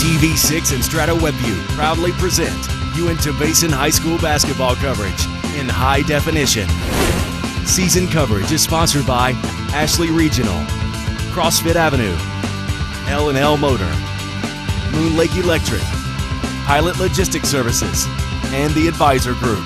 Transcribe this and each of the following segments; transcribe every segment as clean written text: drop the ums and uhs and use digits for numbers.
TV6 and Strata WebView proudly present Uinta Basin High School basketball coverage in high definition. Season coverage is sponsored by Ashley Regional, CrossFit Avenue, L&L Motor, Moon Lake Electric, Pilot Logistics Services, and the Advisor Group.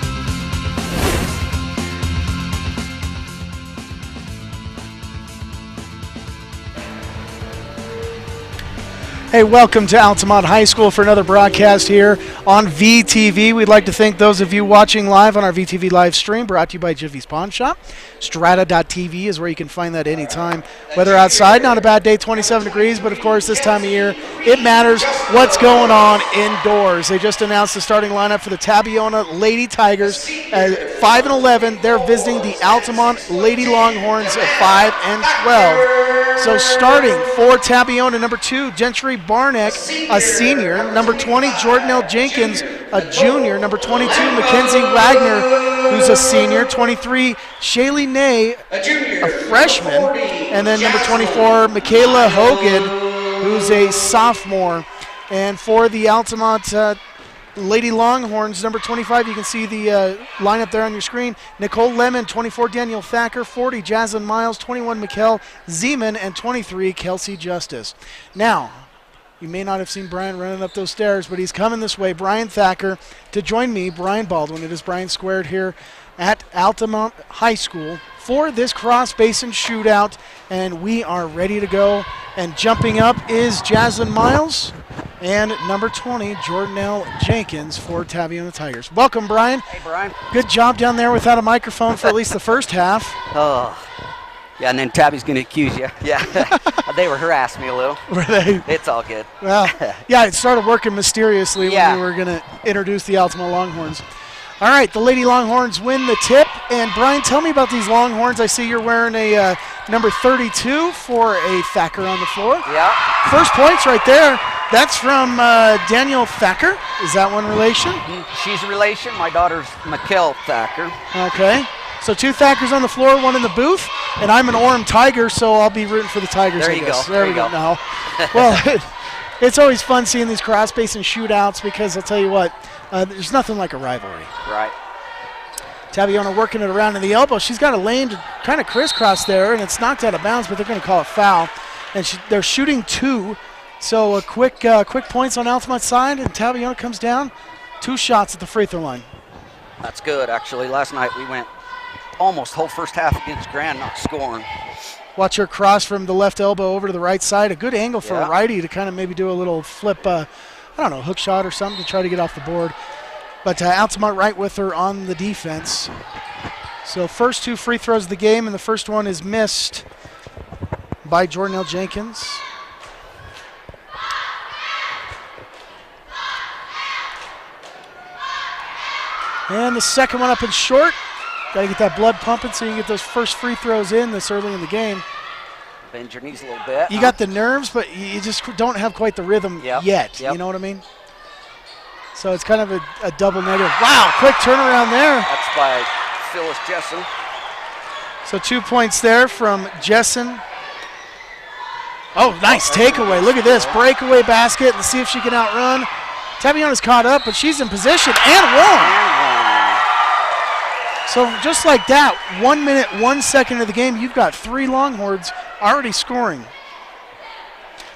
Hey, welcome to Altamont High School for another broadcast here on VTV. We'd like to thank those of you watching live on our VTV live stream, brought to you by Jiffy's Pawn Shop. Strata.tv is where you can find that anytime. Weather outside, not a bad day, 27 degrees, but of course this time of year, it matters what's going on indoors. They just announced the starting lineup for the Tabiona Lady Tigers at 5 and 11. They're visiting the Altamont Lady Longhorns at 5 and 12. So starting for Tabiona, number 2, Gentry Barneck, a senior. Number 20, Jordan L. Jenkins, a junior. Number 22, Mackenzie Wagner, who's a senior. 23, Shaylee Nay, a freshman. And then number 24, Michaela Hogan, who's a sophomore. And for the Altamont Lady Longhorns, number 25, you can see the lineup there on your screen. Nicole Lemon, 24, Daniel Thacker, 40, Jaslyn Miles, 21, Mikkel Zeman, and 23, Kelsey Justice. Now, you may not have seen Brian running up those stairs, but he's coming this way. Brian Thacker to join me, Brian Baldwin. It is Brian Squared here at Altamont High School for this cross basin shootout, and we are ready to go. And jumping up is Jaslyn Miles and number 20, Jordan L. Jenkins for Tabiona Tigers. Welcome, Brian. Hey, Brian. Good job down there without a microphone for at least the first half. Oh, yeah, and then Tabby's going to accuse you. Yeah, they were harassing me a little. Were they? It's all good. Well, yeah, it started working mysteriously Yeah. when we were going to introduce the Altamont Longhorns. All right, the Lady Longhorns win the tip. And, Brian, tell me about these Longhorns. I see you're wearing a number 32 for a Thacker on the floor. Yeah. First points right there. That's from Daniel Thacker. Is that one relation? She's a relation. My daughter's Mikkel Thacker. Okay. So 2 Thackers on the floor, 1 in the booth. And I'm an Orem Tiger, so I'll be rooting for the Tigers, There I you guess. go. There we go. Now, well, it's always fun seeing these cross basin shootouts because I'll tell you what, there's nothing like a rivalry. Right. Tabiona working it around in the elbow. She's got a lane to kind of crisscross there, and it's knocked out of bounds, but they're going to call it foul. And they're shooting 2. So a quick points on Altamont's side, and Tabiona comes down. 2 shots at the free throw line. That's good, actually. Last night we went almost whole first half against Grand, not scoring. Watch her cross from the left elbow over to the right side. A good angle for Yeah. a righty to kind of maybe do a little flip, I don't know, hook shot or something to try to get off the board. But Altamont right with her on the defense. So first 2 free throws of the game, and the first one is missed by Jordan L. Jenkins. And the second one up and short. Got to get that blood pumping so you can get those first free throws in this early in the game. Bend your knees a little bit. You got the nerves, but you just don't have quite the rhythm yet. Yep. You know what I mean? So it's kind of a double negative. Wow, quick turnaround there. That's by Phyllis Jessen. So 2 points there from Jessen. Oh, nice takeaway. Look at this. Breakaway basket and see if she can outrun. Tabiona's caught up, but she's in position and won. So just like that, 1 minute, 1 second of the game, you've got 3 Longhorns already scoring.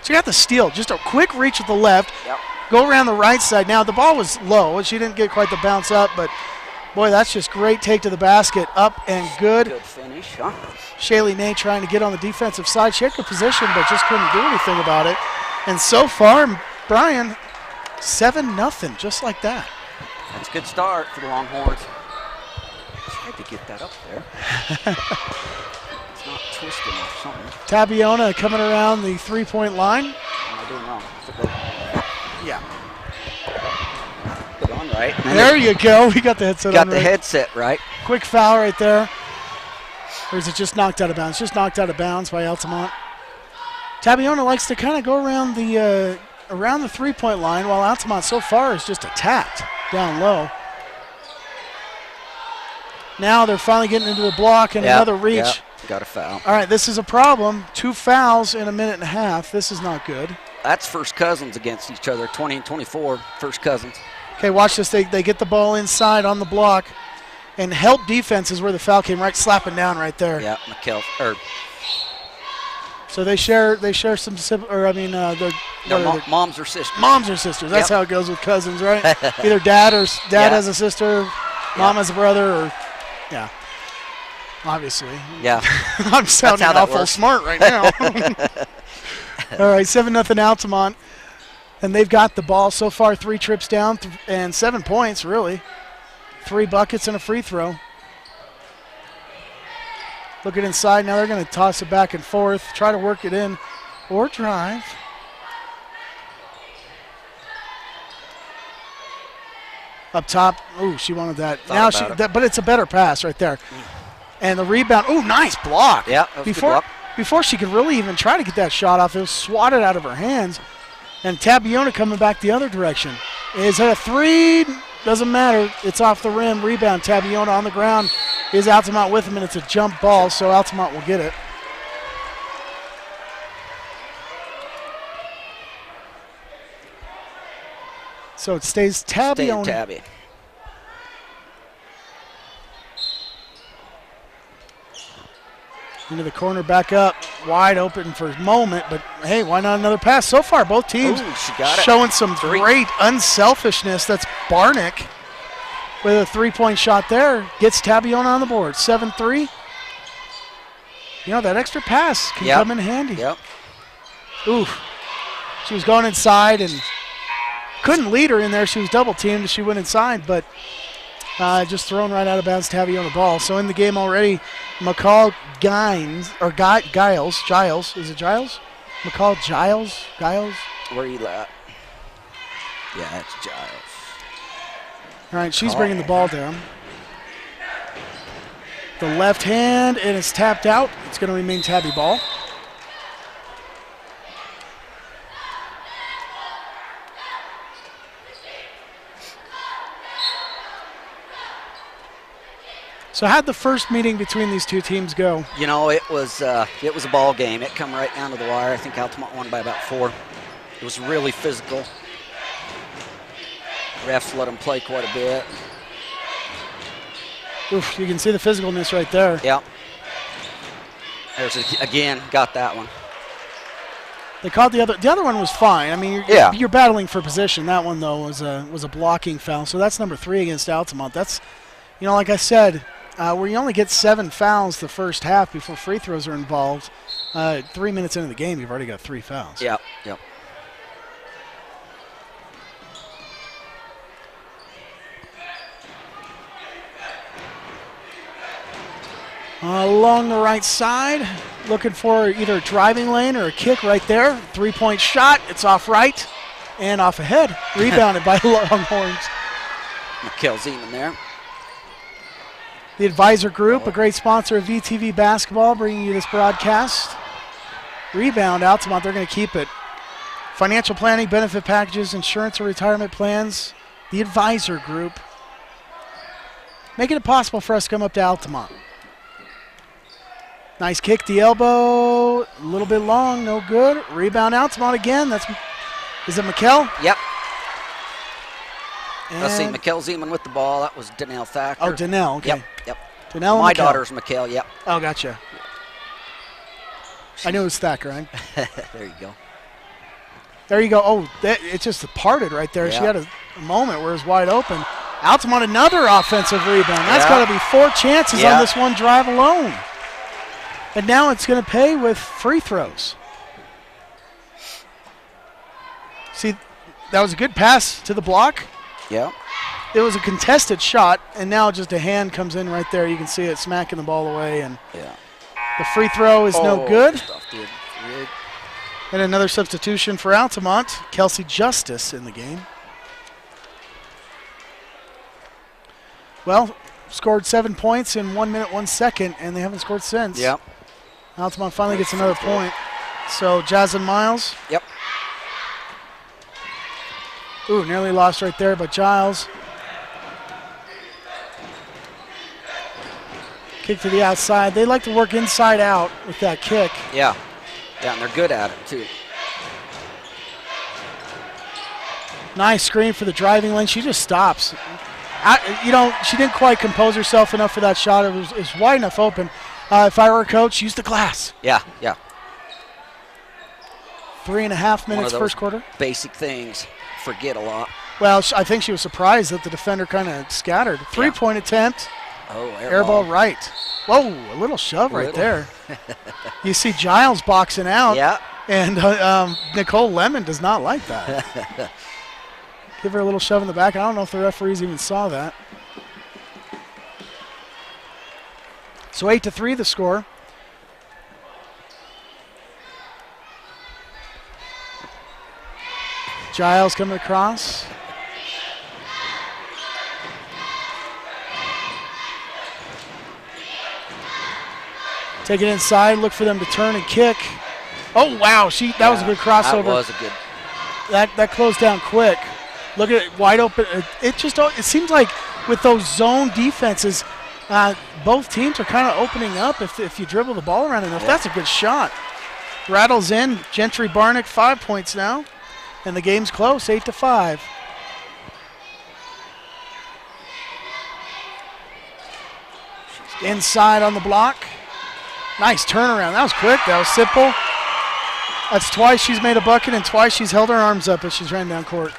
So you got the steal. Just a quick reach with the left. Yep. Go around the right side. Now, the ball was low, and she didn't get quite the bounce up, but, boy, that's just great take to the basket. Up and good. Good finish, huh? Shaylee Nay trying to get on the defensive side. She had the position, but just couldn't do anything about it. And so far, Brian, 7-0, just like that. That's a good start for the Longhorns. Tried to get that up there. It's not twisting or something. Tabiona coming around the 3-point line. What am I doing wrong? Yeah. Put on right. There you go. We got the headset on Got the right. headset right. Quick foul right there. Or is it just knocked out of bounds? Just knocked out of bounds by Altamont. Tabiona likes to kind of go around the 3-point line, while Altamont so far is just attacked down low. Now they're finally getting into the block and another reach. Yep. Got a foul. All right, this is a problem. 2 fouls in a minute and a half. This is not good. That's first cousins against each other, 20 and 24, first cousins. Okay, watch this. They get the ball inside on the block, and help defense is where the foul came, right slapping down right there. Yeah, So they share some, they're moms or sisters. Moms or sisters. That's Yep. how it goes with cousins, right? Either dad Yeah. has a sister, mom has a brother, or obviously. Yeah. I'm sounding how that awful works. smart right now. All right, 7-0 Altamont, and they've got the ball so far. 3 trips down and 7 points, really. 3 buckets and a free throw. Looking inside now, they're going to toss it back and forth, try to work it in, or drive. Up top, ooh, she wanted that. But it's a better pass right there. And the rebound, ooh, nice block. Yeah, that was a good block. Before she could really even try to get that shot off, it was swatted out of her hands. And Tabiona coming back the other direction. Is that a 3? Doesn't matter. It's off the rim. Rebound. Tabiona on the ground. Is Altamont with him, and it's a jump ball, so Altamont will get it. So it stays Tabiona. Tabby. Into the corner, back up, wide open for a moment, but hey, why not another pass? So far, both teams She got it. showing some great unselfishness. That's Barnick with a 3-point shot there. Gets Tabiona on the board, 7-3. You know, that extra pass can come in handy. Yep. Oof. She was going inside and couldn't lead her in there. She was double teamed as she went inside, but just thrown right out of bounds. Tabiona ball. So in the game already, McCall Giles. Is it Giles? McCall Giles? Where are you at? Yeah, it's Giles. All right, she's bringing the ball down. The left hand, and it's tapped out. It's going to remain Tabby ball. So how'd the first meeting between these two teams go? You know, it was a ball game. It come right down to the wire. I think Altamont won by about 4. It was really physical. Refs let them play quite a bit. Oof, you can see the physicalness right there. Yeah. Again, got that one. They called the other one was fine. I mean, you're battling for position. That one though was a blocking foul. So that's number 3 against Altamont. That's, you know, like I said, where you only get 7 fouls the first half before free throws are involved. 3 minutes into the game, you've already got 3 fouls. Yep. Along the right side, looking for either a driving lane or a kick right there. 3-point shot. It's off right and off ahead. Rebounded by the Longhorns. McKell's even there. The Advisor Group, a great sponsor of VTV Basketball, bringing you this broadcast. Rebound, Altamont, they're going to keep it. Financial planning, benefit packages, insurance or retirement plans. The Advisor Group, making it possible for us to come up to Altamont. Nice kick, the elbow, a little bit long, no good. Rebound, Altamont again. Is it McKell? Yep. Let's see, McKell Zeman with the ball. That was Danelle Thacker. Oh, Danelle, okay. Yep. Danelle My and McKell. daughter's McKell, yep. Oh, gotcha. I knew it was Thacker, right? There you go. There you go. Oh, it just parted right there. Yeah. She had a moment where it was wide open. Altamont, another offensive rebound. That's got to be 4 chances on this one drive alone. And now it's going to pay with free throws. See, that was a good pass to the block. Yeah. It was a contested shot, and now just a hand comes in right there. You can see it smacking the ball away, and the free throw is no good. And another substitution for Altamont, Kelsey Justice in the game. Well, scored 7 points in 1 minute, 1 second, and they haven't scored since. Yep. Altamont finally gets another point. So, Jasmine Miles. Yep. Ooh, nearly lost right there, but Giles. Kick to the outside. They like to work inside out with that kick. Yeah. Yeah, and they're good at it, too. Nice screen for the driving lane. She just stops. She didn't quite compose herself enough for that shot. It was wide enough open. If I were a coach, use the glass. Yeah. 3.5 minutes first quarter. Basic things. Forget a lot. Well, I think she was surprised that the defender kind of scattered. 3-point attempt. Oh, air ball right. Whoa, a little shove right there. You see Giles boxing out. Yeah. And Nicole Lemon does not like that. Give her a little shove in the back. I don't know if the referees even saw that. So 8-3 the score. Giles coming across. Take it inside, look for them to turn and kick. Oh, wow, that was a good crossover. That was a good. That closed down quick. Look at it, wide open. It seems like with those zone defenses, both teams are kind of opening up if you dribble the ball around enough. Yeah. That's a good shot. Rattles in. Gentry Barnick, 5 points now. And the game's close, 8-5. Inside on the block. Nice turnaround. That was quick. That was simple. That's twice she's made a bucket and twice she's held her arms up as she's ran down court.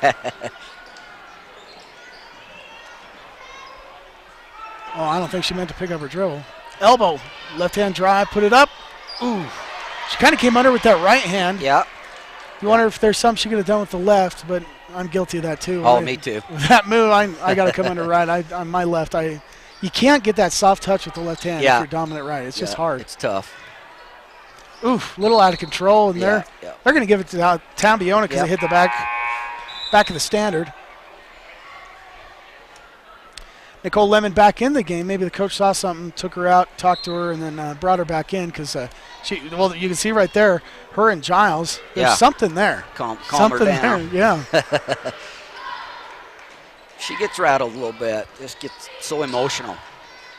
Oh, I don't think she meant to pick up her dribble. Elbow, left-hand drive, put it up. Ooh. She kind of came under with that right hand. Yeah. You wonder if there's something she could have done with the left, but I'm guilty of that too. Oh, me too. That move, I got to come under right. On my left, you can't get that soft touch with the left hand if you're dominant right. It's just hard. It's tough. Oof, a little out of control, and they're going to give it to Tabiona because they hit the back of the standard. Nicole Lemon back in the game. Maybe the coach saw something, took her out, talked to her, and then brought her back in because you can see right there, her and Giles, there's something there. Calm something her down. There, yeah. She gets rattled a little bit. Just gets so emotional.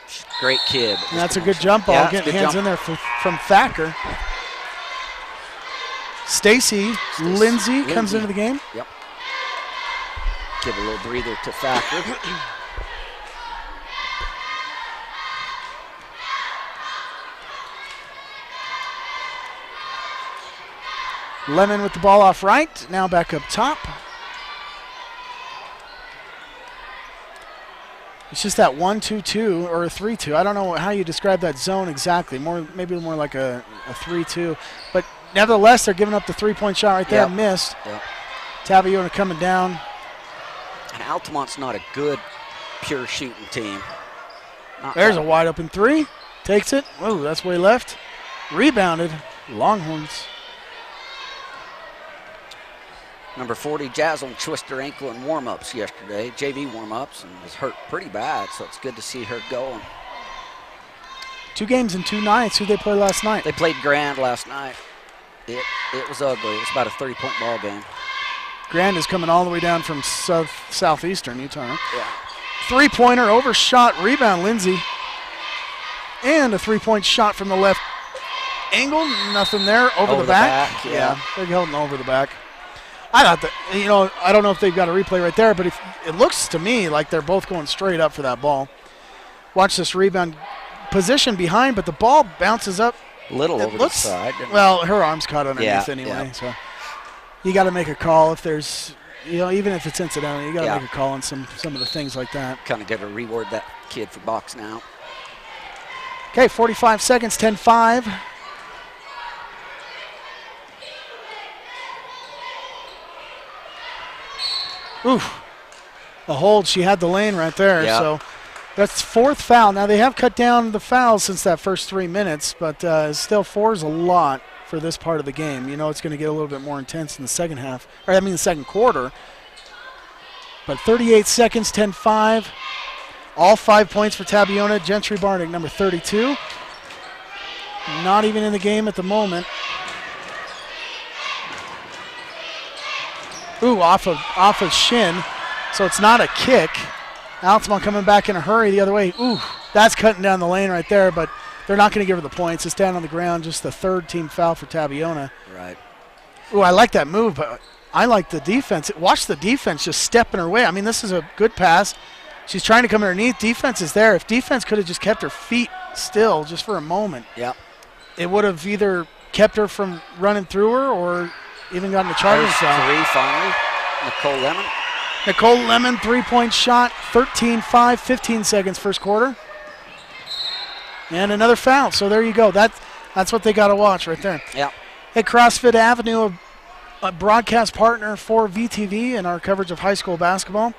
She's a great kid. And that's a good jump ball. Getting hands in there from Thacker. Stacy Lindsay comes into the game. Yep. Give a little breather to Thacker. Lemon with the ball off right. Now back up top. It's just that 1-2-2 or a 3-2. I don't know how you describe that zone exactly. Maybe more like a 3-2. But nevertheless, they're giving up the 3-point shot right there. Missed. Yep. Tabiona coming down. And Altamont's not a good pure shooting team. There's a wide open three. Takes it. Whoa, that's way left. Rebounded. Longhorns. Number 40, Jaslyn twisted her ankle in warm-ups yesterday, JV warm-ups, and was hurt pretty bad, so it's good to see her going. 2 games in 2 nights. Who'd they play last night? They played Grand last night. It was ugly. It was about a 30-point ball game. Grand is coming all the way down from southeastern Utah. Yeah. 3-pointer, overshot, rebound, Lindsay. And a 3-point shot from the left angle. Nothing there. Over the back. Yeah. They're holding over the back. I thought that, I don't know if they've got a replay right there, but it looks to me like they're both going straight up for that ball. Watch this rebound. Position behind, but the ball bounces up. A little over the side. Well, her arm's caught underneath anyway, so you got to make a call if there's, even if it's incidental, you got to make a call on some of the things like that. Kind of got to reward that kid for boxing out. Okay, 45 seconds, 10-5. Oof. A hold. She had the lane right there. Yep. So that's 4th foul. Now, they have cut down the fouls since that first 3 minutes, but still 4 is a lot for this part of the game. It's going to get a little bit more intense in the second half. The second quarter. But 38 seconds, 10-5. All 5 points for Tabiona. Gentry Barnick, number 32. Not even in the game at the moment. Ooh, off of shin, so it's not a kick. Altamont coming back in a hurry the other way. Ooh, that's cutting down the lane right there, but they're not going to give her the points. It's down on the ground, just the 3rd team foul for Tabiona. Right. Ooh, I like that move, but I like the defense. Watch the defense just step in her way. I mean, this is a good pass. She's trying to come underneath. Defense is there. If defense could have just kept her feet still just for a moment, it would have either kept her from running through her or even gotten the charges. Three finally. Nicole Lemon, 3-point shot, 13-5, 15 seconds first quarter. And another foul. So there you go. That's what they got to watch right there. Yeah. Hey, CrossFit Avenue, a broadcast partner for VTV and our coverage of high school basketball.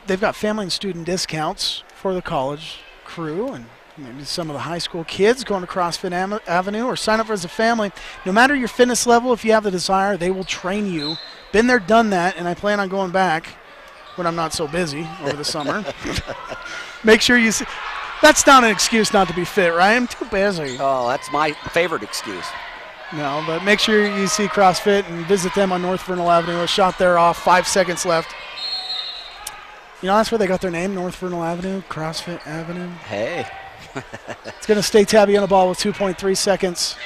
They've got family and student discounts for the college crew and maybe some of the high school kids going to CrossFit Avenue, or sign up as a family. No matter your fitness level, if you have the desire, they will train you. Been there, done that, and I plan on going back when I'm not so busy over the summer. Make sure you see. That's not an excuse not to be fit, right? I'm too busy. Oh, that's my favorite excuse. No, but make sure you see CrossFit and visit them on North Vernal Avenue. A shot there off, 5 seconds left. You know, that's where they got their name, North Vernal Avenue, CrossFit Avenue. Hey. It's going to stay Tabiona ball with 2.3 seconds.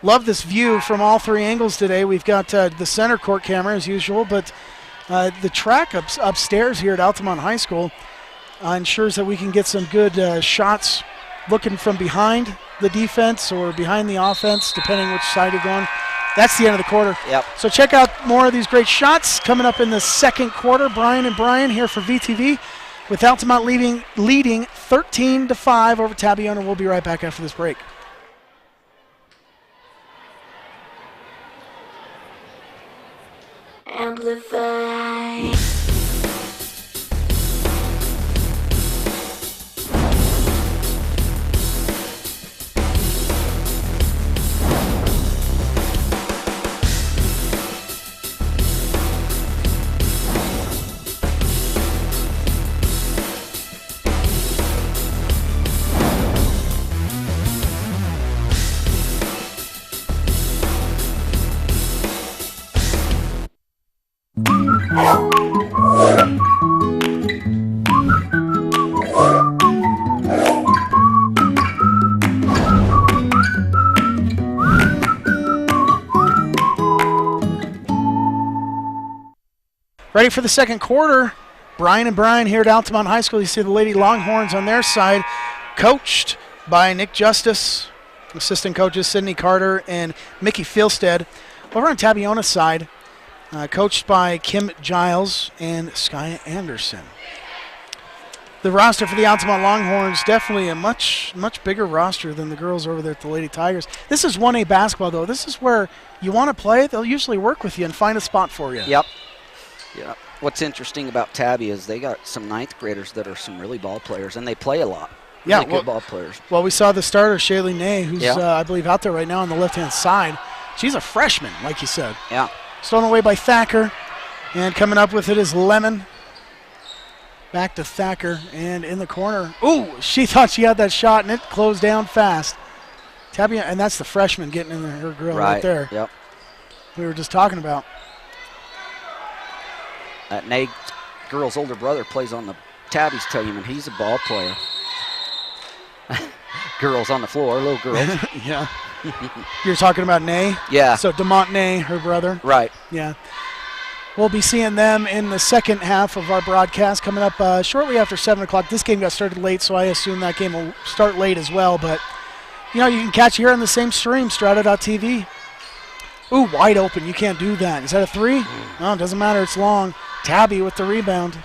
Love this view from all three angles today. We've got the center court camera as usual, but the track upstairs here at Altamont High School ensures that we can get some good shots looking from behind the defense or behind the offense, depending which side you're going. That's the end of the quarter. Yep. So check out more of these great shots coming up in the second quarter. Brian and Brian here for VTV with Altamont leading 13-5 over Tabiona. We'll be right back after this break. Amplify. Ready for the second quarter. Brian and Brian here at Altamont High School. You see the Lady Longhorns on their side, coached by Nick Justice, assistant coaches Sydney Carter and Mickey Fieldstead. Over on Tabiona's side, coached by Kim Giles and Skye Anderson. The roster for the Altamont Longhorns, definitely a much bigger roster than the girls over there at the Lady Tigers. This is 1A basketball, though. This is where you want to play. They'll usually work with you and find a spot for you. Yep. Yeah. What's interesting about Tabby is they got some ninth graders that are some really ball players, and they play a lot. Really good ball players. Well, we saw the starter, Shaylee Ney, who's, I believe, out there right now on the left-hand side. She's a freshman, like you said. Yeah. Stolen away by Thacker, and coming up with it is Lemon. Back to Thacker, and in the corner. Ooh, she thought she had that shot, and it closed down fast. Tabby, and that's the freshman getting in her grill right there. Yep. We were just talking about. That Nate girl's older brother plays on the Tabby's team, and he's a ball player. Girls on the floor, little girls. Yeah. You're talking about Ney? Yeah. So DeMont Ney, her brother. Right. Yeah. We'll be seeing them in the second half of our broadcast coming up shortly after 7 o'clock. This game got started late, so I assume that game will start late as well. But, you know, you can catch it here on the same stream, strata.tv. Ooh, wide open. You can't do that. Is that a three? No, it doesn't matter. It's long. Tabby with the rebound.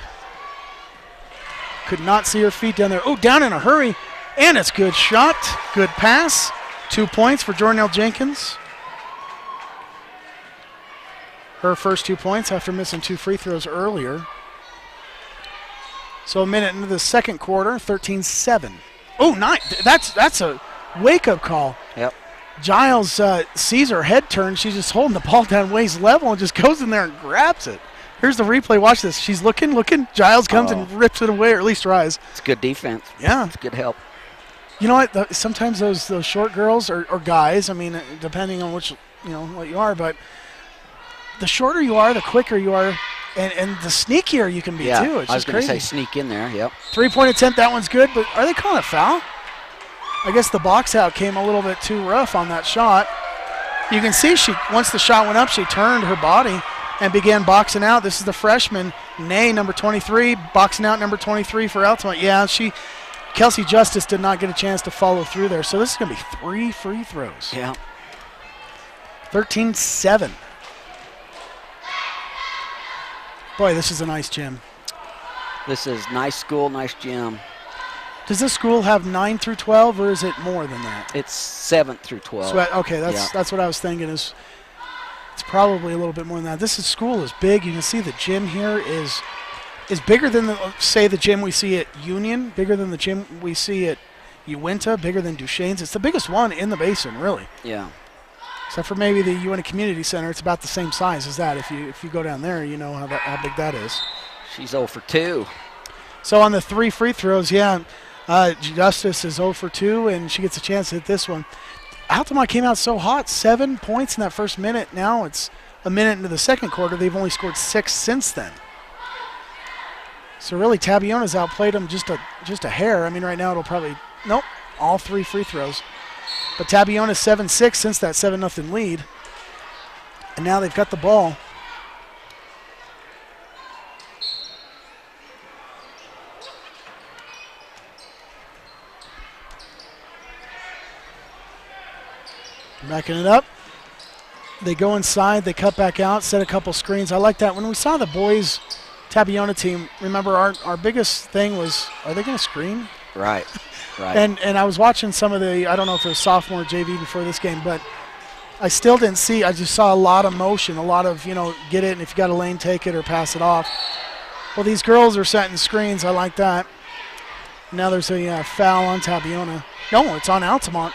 Could not see her feet down there. Oh, down in a hurry. And it's good shot. Good pass. 2 points for Jornell Jenkins. Her first 2 points after missing 2 free throws earlier. So a minute into the second quarter, 13-7. Oh, that's a wake-up call. Yep. Giles sees her head turn. She's just holding the ball down waist level and just goes in there and grabs it. Here's the replay. Watch this. She's looking. Giles comes and rips it away, or at least tries. It's good defense. Yeah. It's good help. You know what? Sometimes those short girls or guys, I mean, depending on which, what you are, but the shorter you are, the quicker you are, and the sneakier you can be, too. It's I was just going to crazy. say sneak in there, yep. 3-point attempt, that one's good, but are they calling a foul? I guess the box out came a little bit too rough on that shot. You can see once the shot went up, she turned her body and began boxing out. This is the freshman, Nay, number 23, boxing out number 23 for Altamont. Yeah, Kelsey Justice did not get a chance to follow through there. So this is going to be 3 free throws. Yeah. 13-7. Boy, this is a nice gym. This is nice school, nice gym. Does this school have 9 through 12, or is it more than that? It's 7 through 12. So, okay, that's what I was thinking. It's probably a little bit more than that. This school is big. You can see the gym here is bigger than the gym we see at Union, bigger than the gym we see at Uinta, bigger than Duchesne's. It's the biggest one in the basin, really. Yeah. Except for maybe the Uinta Community Center, it's about the same size as that. If you go down there, you know how big that is. She's 0 for 2. So on the 3 free throws, Justice is 0 for 2, and she gets a chance to hit this one. Altamont came out so hot, 7 points in that first minute. Now it's a minute into the second quarter. They've only scored 6 since then. So really, Tabiona's outplayed them just a hair. I mean, right now it'll probably all 3 free throws. But Tabiona's 7-6 since that 7-0 lead, and now they've got the ball. Backing it up. They go inside, they cut back out, set a couple screens. I like that. When we saw the boys Tabiona team, remember our biggest thing was, are they going to screen? Right. And I was watching some of the, I don't know if it was sophomore JV before this game, but I still didn't see, I just saw a lot of motion, a lot of, get it, and if you got a lane, take it or pass it off. Well, these girls are setting screens. I like that. Now there's a foul on Tabiona. No, it's on Altamont.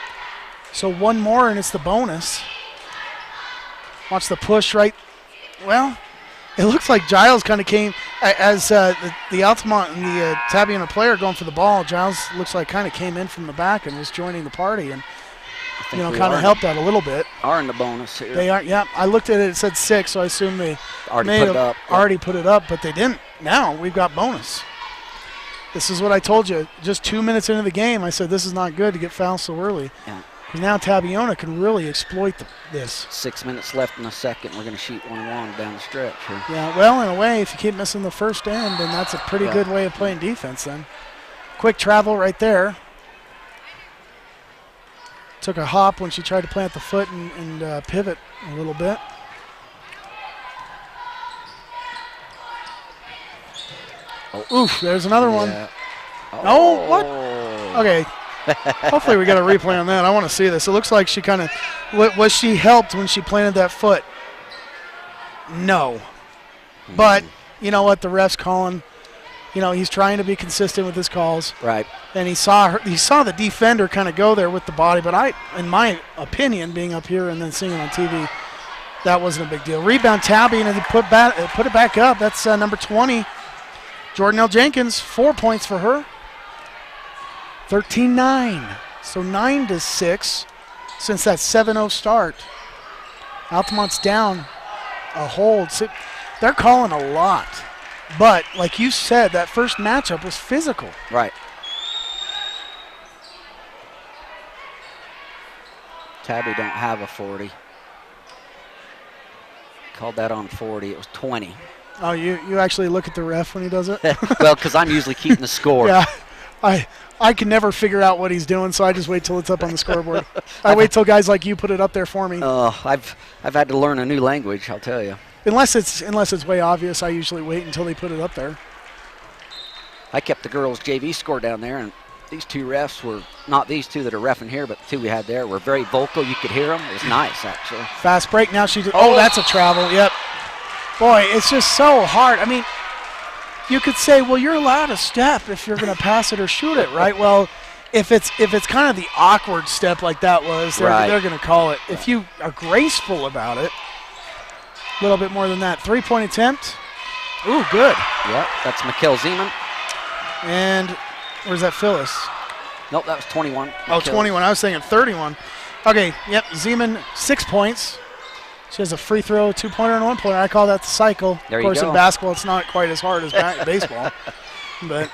So one more, and it's the bonus. Watch the push right. Well, it looks like Giles kind of came as the Altamont and the Tabiona player going for the ball. Giles looks like kind of came in from the back and was joining the party, and kind of helped out a little bit. Are in the bonus here. They are. Yeah, I looked at it. It said 6, so I assume they already put it up, but they didn't. Now we've got bonus. This is what I told you. Just 2 minutes into the game, I said this is not good to get fouled so early. Yeah. Because now Tabiona can really exploit this. 6 minutes left in the second. We're going to shoot 1-1 down the stretch here. Yeah, well, in a way, if you keep missing the first end, then that's a pretty good way of playing defense then. Quick travel right there. Took a hop when she tried to plant the foot and pivot a little bit. Oof, there's another one. Oh, what? Okay. Hopefully we got a replay on that. I want to see this. It looks like she kind of – was she helped when she planted that foot? No. But you know what? The ref's calling. He's trying to be consistent with his calls. Right. And he saw the defender kind of go there with the body. But in my opinion, being up here and then seeing it on TV, that wasn't a big deal. Rebound Tabby, and put it back up. That's number 20, Jordan L. Jenkins. 4 points for her. 13-9. So 9-6 since that 7-0 start. Altamont's down a hold. So they're calling a lot. But like you said, that first matchup was physical. Right. Tabby don't have a 40. Called that on 40. It was 20. Oh, you actually look at the ref when he does it? Well, because I'm usually keeping the score. Yeah. I can never figure out what he's doing, so I just wait till it's up on the scoreboard. I wait till guys like you put it up there for me. I've had to learn a new language, I'll tell you. Unless it's way obvious, I usually wait until they put it up there. I kept the girls' JV score down there, and these two refs were not these two that are reffing here, but the two we had there were very vocal. You could hear them. It was nice, actually. Fast break. Now that's a travel. Yep. Boy, it's just so hard. I mean, you could say, well, you're allowed a step if you're going to pass it or shoot it, right? Well, if it's kind of the awkward step like that was, they're going to call it. If you are graceful about it, a little bit more than that. 3-point attempt. Ooh, good. Yep, that's Mikkel Zeman. And where's that Phyllis? Nope, that was 21. Oh, 21. I was thinking 31. Okay, yep, Zeman, 6 points. She has a free throw, 2-pointer, and 1-pointer. I call that the cycle. There of course, you go. In basketball, it's not quite as hard as baseball. But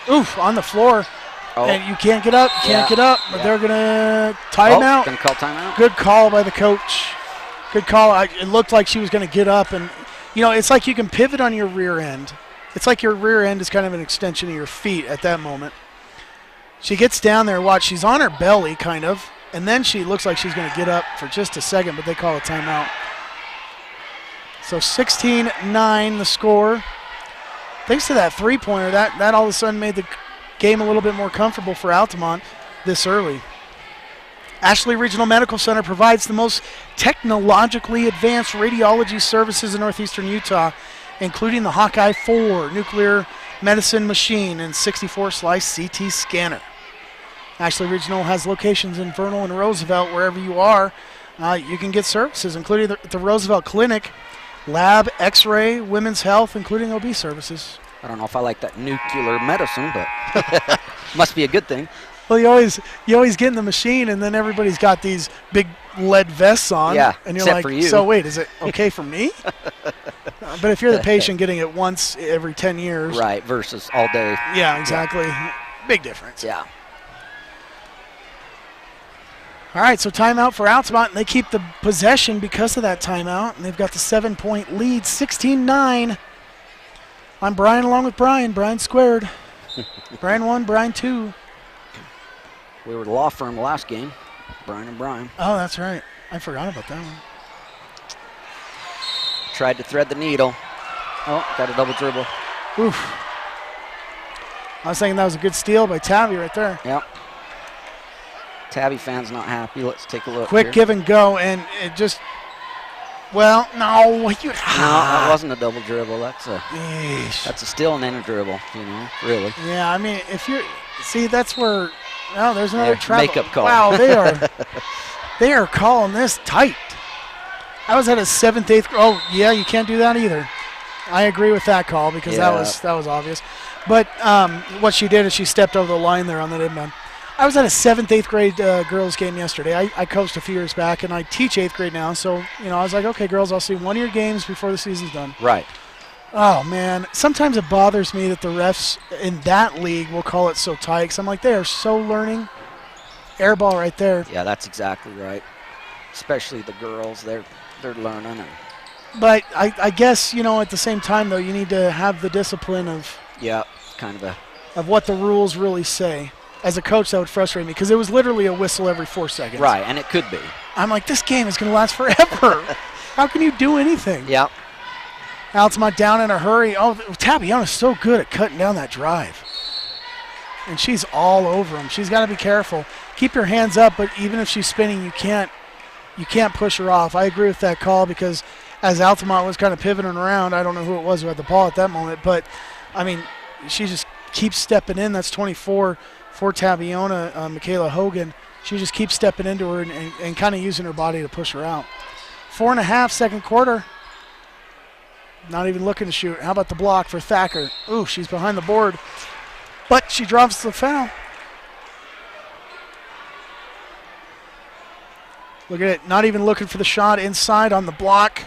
oof, on the floor. And you can't get up, but they're going to tie him out. Going to call timeout. Good call by the coach. Good call. It looked like she was going to get up. And, it's like you can pivot on your rear end. It's like your rear end is kind of an extension of your feet at that moment. She gets down there. Watch, she's on her belly, kind of. And then she looks like she's going to get up for just a second, but they call a timeout. So 16-9 the score. Thanks to that three-pointer, that all of a sudden made the game a little bit more comfortable for Altamont this early. Ashley Regional Medical Center provides the most technologically advanced radiology services in northeastern Utah, including the Hawkeye 4 nuclear medicine machine and 64-slice CT scanner. Ashley Regional has locations in Vernal and Roosevelt. Wherever you are, you can get services, including the Roosevelt Clinic, lab, x-ray, women's health, including OB services. I don't know if I like that nuclear medicine, but must be a good thing. Well, you always get in the machine, and then everybody's got these big lead vests on. Yeah, and you're except like, for you. so wait, is it okay for me? But if you're the patient getting it once every 10 years. Right, versus all day. Yeah, exactly. Yeah. Big difference. Yeah. All right, so timeout for Altamont, and they keep the possession because of that timeout, and they've got the 7-point lead, 16-9. I'm Brian along with Brian. Brian squared. Brian 1, Brian 2. We were the law firm last game, Brian and Brian. Oh, that's right. I forgot about that one. Tried to thread the needle. Oh, got a double dribble. Oof. I was thinking that was a good steal by Tabby right there. Yep. Tabby fans not happy. Let's take a look. Quick here. give and go, and it just, well, no. No, that wasn't a double dribble. That's a Yeesh. steal and then a dribble, really. Yeah, I mean, if you're, see, that's where, oh, there's another There, travel. makeup call. Wow, they are calling this tight. I was at a 7th, 8th, oh, yeah, you can't do that either. I agree with that call because that was obvious. But what she did is she stepped over the line there on that inbound. I was at a 7th, 8th grade girls game yesterday. I coached a few years back, and I teach 8th grade now. So, I was like, okay, girls, I'll see one of your games before the season's done. Right. Oh, man. Sometimes it bothers me that the refs in that league will call it so tight because I'm like, they are so learning. Air ball right there. Yeah, that's exactly right. Especially the girls, they're learning. But I guess, at the same time, though, you need to have the discipline of kind of of what the rules really say. As a coach, that would frustrate me because it was literally a whistle every 4 seconds. Right, and it could be. I'm like, this game is going to last forever. How can you do anything? Yep. Altamont down in a hurry. Oh, Tabiona's so good at cutting down that drive. And she's all over him. She's got to be careful. Keep your hands up, but even if she's spinning, you can't push her off. I agree with that call because as Altamont was kind of pivoting around, I don't know who it was who had the ball at that moment, but, I mean, she just keeps stepping in. That's 24 for Tabiona, Michaela Hogan. She just keeps stepping into her and kind of using her body to push her out. 4.5 second quarter. Not even looking to shoot. How about the block for Thacker? Ooh, she's behind the board, but she drops the foul. Look at it. Not even looking for the shot inside on the block.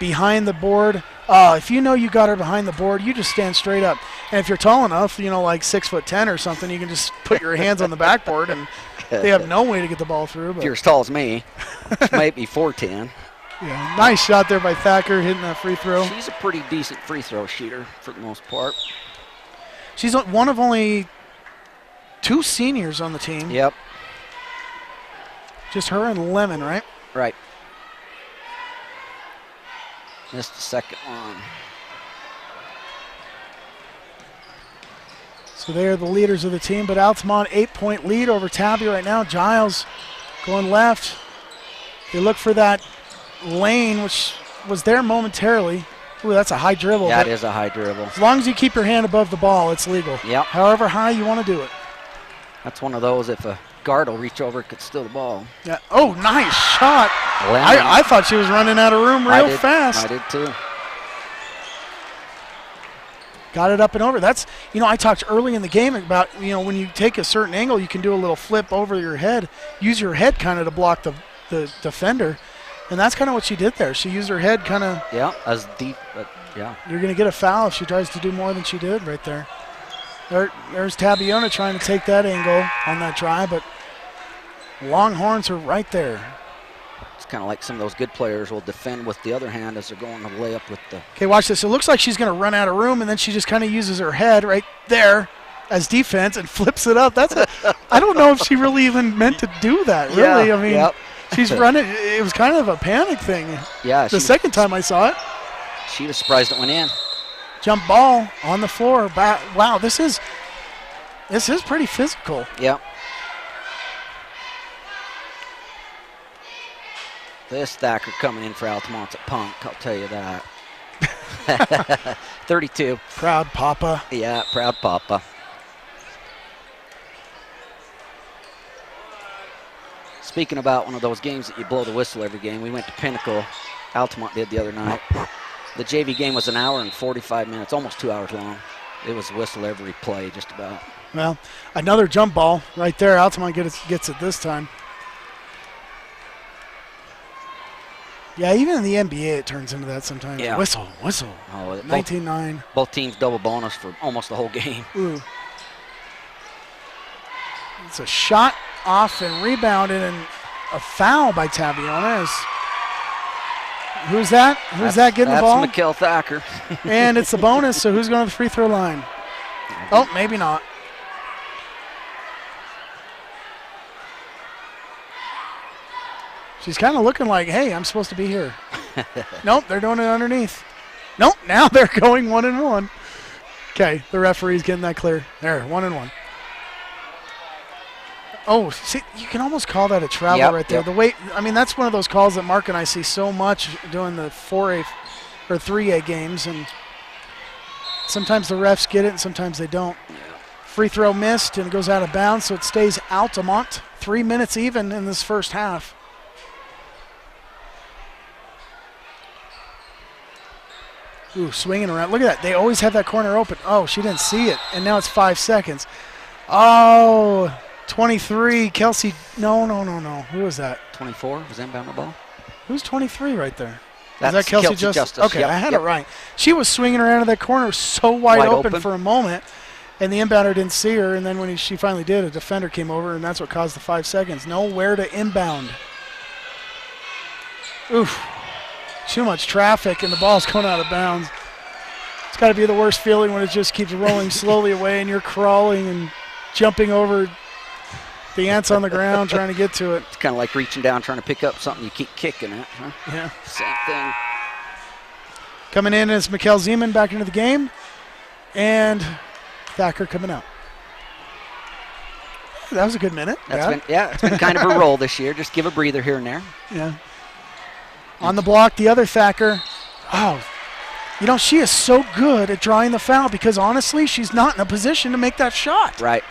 Behind the board. If you know you got her behind the board, you just stand straight up. And if you're tall enough, like 6'10" or something, you can just put your hands on the backboard, and they have no way to get the ball through. But if you're as tall as me, which might be 4'10". Yeah, nice shot there by Thacker hitting that free throw. She's a pretty decent free throw shooter for the most part. She's one of only 2 seniors on the team. Yep. Just her and Lemon, right? Right. Missed the second one. So they are the leaders of the team, but Altamont 8-point lead over Tabby right now. Giles going left. They look for that lane, which was there momentarily. Ooh, that's a high dribble. That is a high dribble. As long as you keep your hand above the ball, it's legal. Yep. However high you want to do it. That's one of those, if a guard will reach over, could steal the ball. Yeah. Oh, nice shot. I thought she was running out of room real fast. I did too. Got it up and over. That's, I talked early in the game about, when you take a certain angle, you can do a little flip over your head. Use your head kind of to block the defender. And that's kind of what she did there. She used her head kind of. Yeah, as deep, but yeah. You're going to get a foul if she tries to do more than she did right there. There's Tabiona trying to take that angle on that try, but Longhorns are right there. It's kind of like some of those good players will defend with the other hand as they're going to lay up with the. Okay, watch this. It looks like she's going to run out of room, and then she just kind of uses her head right there as defense and flips it up. I don't know if she really even meant to do that, really. Yeah, I mean, yep. she's running. It was kind of a panic thing. Yeah. The second time I saw it. She was surprised it went in. Jump ball on the floor. Wow, this is pretty physical. Yep. This Thacker coming in for Altamont's a punk, I'll tell you that. 32. Proud Papa. Yeah, proud Papa. Speaking about one of those games that you blow the whistle every game, we went to Pinnacle. Altamont did the other night. The JV game was 1 hour and 45 minutes, almost 2 hours long. It was whistle every play, just about. Well, another jump ball right there. Altamont gets it this time. Yeah, even in the NBA it turns into that sometimes. Yeah. Whistle. Oh, 19-9. Both teams double bonus for almost the whole game. Ooh. It's a shot off and rebounded, and a foul by Tabiona. Who's that? Who's that getting the ball? That's Mikkel Thacker. And it's a bonus, so who's going to the free throw line? Oh, maybe not. She's kind of looking like, hey, I'm supposed to be here. Nope, they're doing it underneath. Nope, now they're going 1-1. Okay, the referee's getting that clear. There, 1-1. Oh, see, you can almost call that a travel right there. Yep. The way, I mean, that's one of those calls that Mark and I see so much doing the 4A or 3A games, and sometimes the refs get it and sometimes they don't. Yeah. Free throw missed and it goes out of bounds, so it stays Altamont. 3 minutes even in this first half. Ooh, swinging around. Look at that. They always have that corner open. Oh, she didn't see it, and now it's 5 seconds. Oh, 23. Kelsey. No. Who was that? 24 was inbound the ball. Who's 23 right there? That's Is that Kelsey Justice. Okay, Yep, I had yep. it right. She was swinging around in that corner so wide open for a moment, and the inbounder didn't see her, and then when she finally did, a defender came over, and that's what caused the 5 seconds. Nowhere to inbound. Oof. Too much traffic, and the ball's going out of bounds. It's got to be the worst feeling when it just keeps rolling slowly away, and you're crawling and jumping over the ants on the ground trying to get to it. It's kind of like reaching down trying to pick up something. You keep kicking it, huh? Yeah. Same thing. Coming in is Mikkel Zeman back into the game, and Thacker coming out. That was a good minute. It's been kind of a roll this year. Just give a breather here and there. Yeah. On the block, the other Thacker. Oh, she is so good at drawing the foul because, honestly, she's not in a position to make that shot. Right.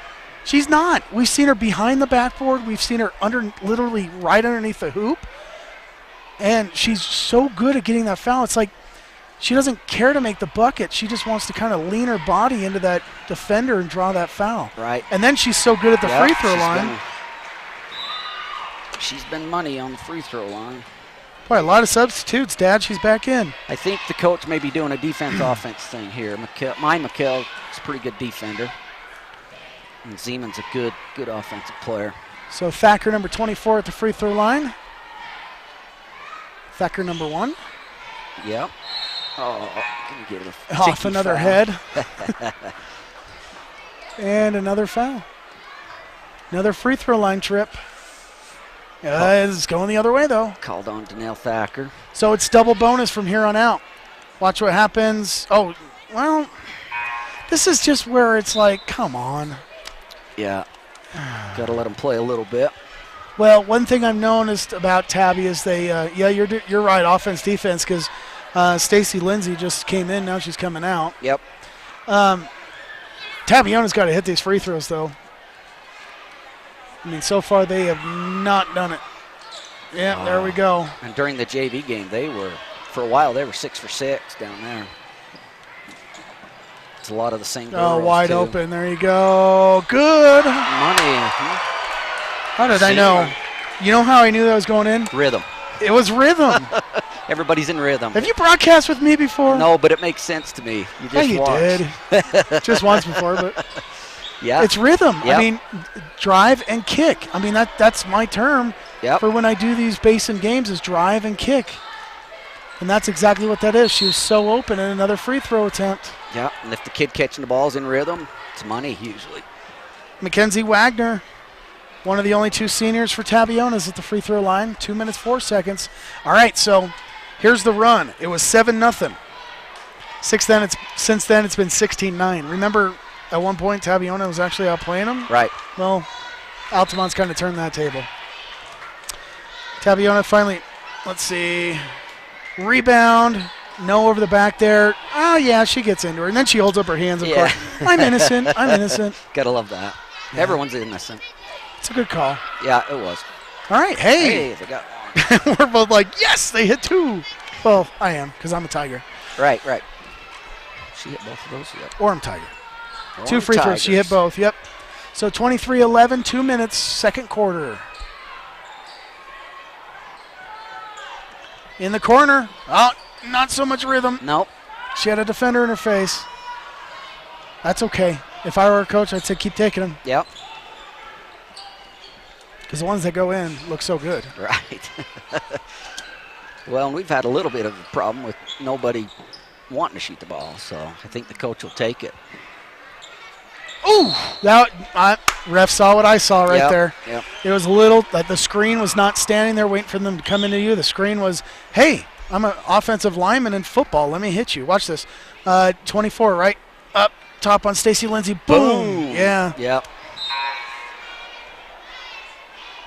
She's not. We've seen her behind the backboard. We've seen her literally right underneath the hoop. And she's so good at getting that foul. It's like she doesn't care to make the bucket. She just wants to kind of lean her body into that defender and draw that foul. Right. And then she's so good at the free throw line. She's been money on the free throw line. Boy, a lot of substitutes, Dad. She's back in. I think the coach may be doing a defense-offense thing here. Mikkel is a pretty good defender. And Zeman's a good offensive player. So Thacker, number 24 at the free throw line. Thacker, number 1. Yep. Oh, can you get it? Off another head. And another foul. Another free throw line trip. It's going the other way, though. Called on Danelle Thacker. So it's double bonus from here on out. Watch what happens. Oh, well, this is just where it's like, come on. Yeah. Got to let them play a little bit. Well, one thing I've noticed about Tabby is you're right, offense, defense, because Stacy Lindsay just came in. Now she's coming out. Yep. Tabiona's got to hit these free throws, though. I mean, so far they have not done it. Yeah, there we go. And during the JV game, for a while, they were 6 for 6 down there. It's a lot of the same girls, wide too. open. There you go. Good. Money. How did I know? You know how I knew that was going in? Rhythm. It was rhythm. Everybody's in rhythm. Have you broadcast with me before? No, but it makes sense to me. You just you watch. did. Just once before, but Yeah. it's rhythm. Yep. I mean, drive and kick. I mean, that's my term Yep. for when I do these Basin games is drive and kick. And that's exactly what that is. She was so open in another free throw attempt. Yeah, and if the kid catching the ball is in rhythm, it's money usually. Mackenzie Wagner, one of the only 2 seniors for Tabiona, is at the free throw line. 2 minutes, 4 seconds. All right, so here's the run. It was 7-0. Since then, it's been 16-9. Remember, at one point, Tabiona was actually outplaying them? Right. Well, Altamont's kind of turned that table. Tabiona finally, let's see, rebound. No over the back there. Oh, yeah, she gets into her. And then she holds up her hands, of course. I'm innocent. I'm innocent. Gotta love that. Yeah. Everyone's innocent. It's a good call. Yeah, it was. All right, Hey, they got one. We're both like, yes, they hit 2. Well, I am, because I'm a Tiger. Right. She hit both of those. Yep. Or I'm Tiger. Or 2 free throws. She hit both, yep. So 23-11, 2 minutes, second quarter. In the corner. Oh, not so much rhythm. Nope. She had a defender in her face. That's okay. If I were a coach, I'd say keep taking them. Yep. Because the ones that go in look so good. Right. Well, and we've had a little bit of a problem with nobody wanting to shoot the ball, so I think the coach will take it. Ooh! Ref saw what I saw right there. Yep. It was a little, like the screen was not standing there waiting for them to come into you. The screen was, hey, I'm an offensive lineman in football. Let me hit you. Watch this. 24, right up top on Stacy Lindsay. Boom! Yeah. Yep.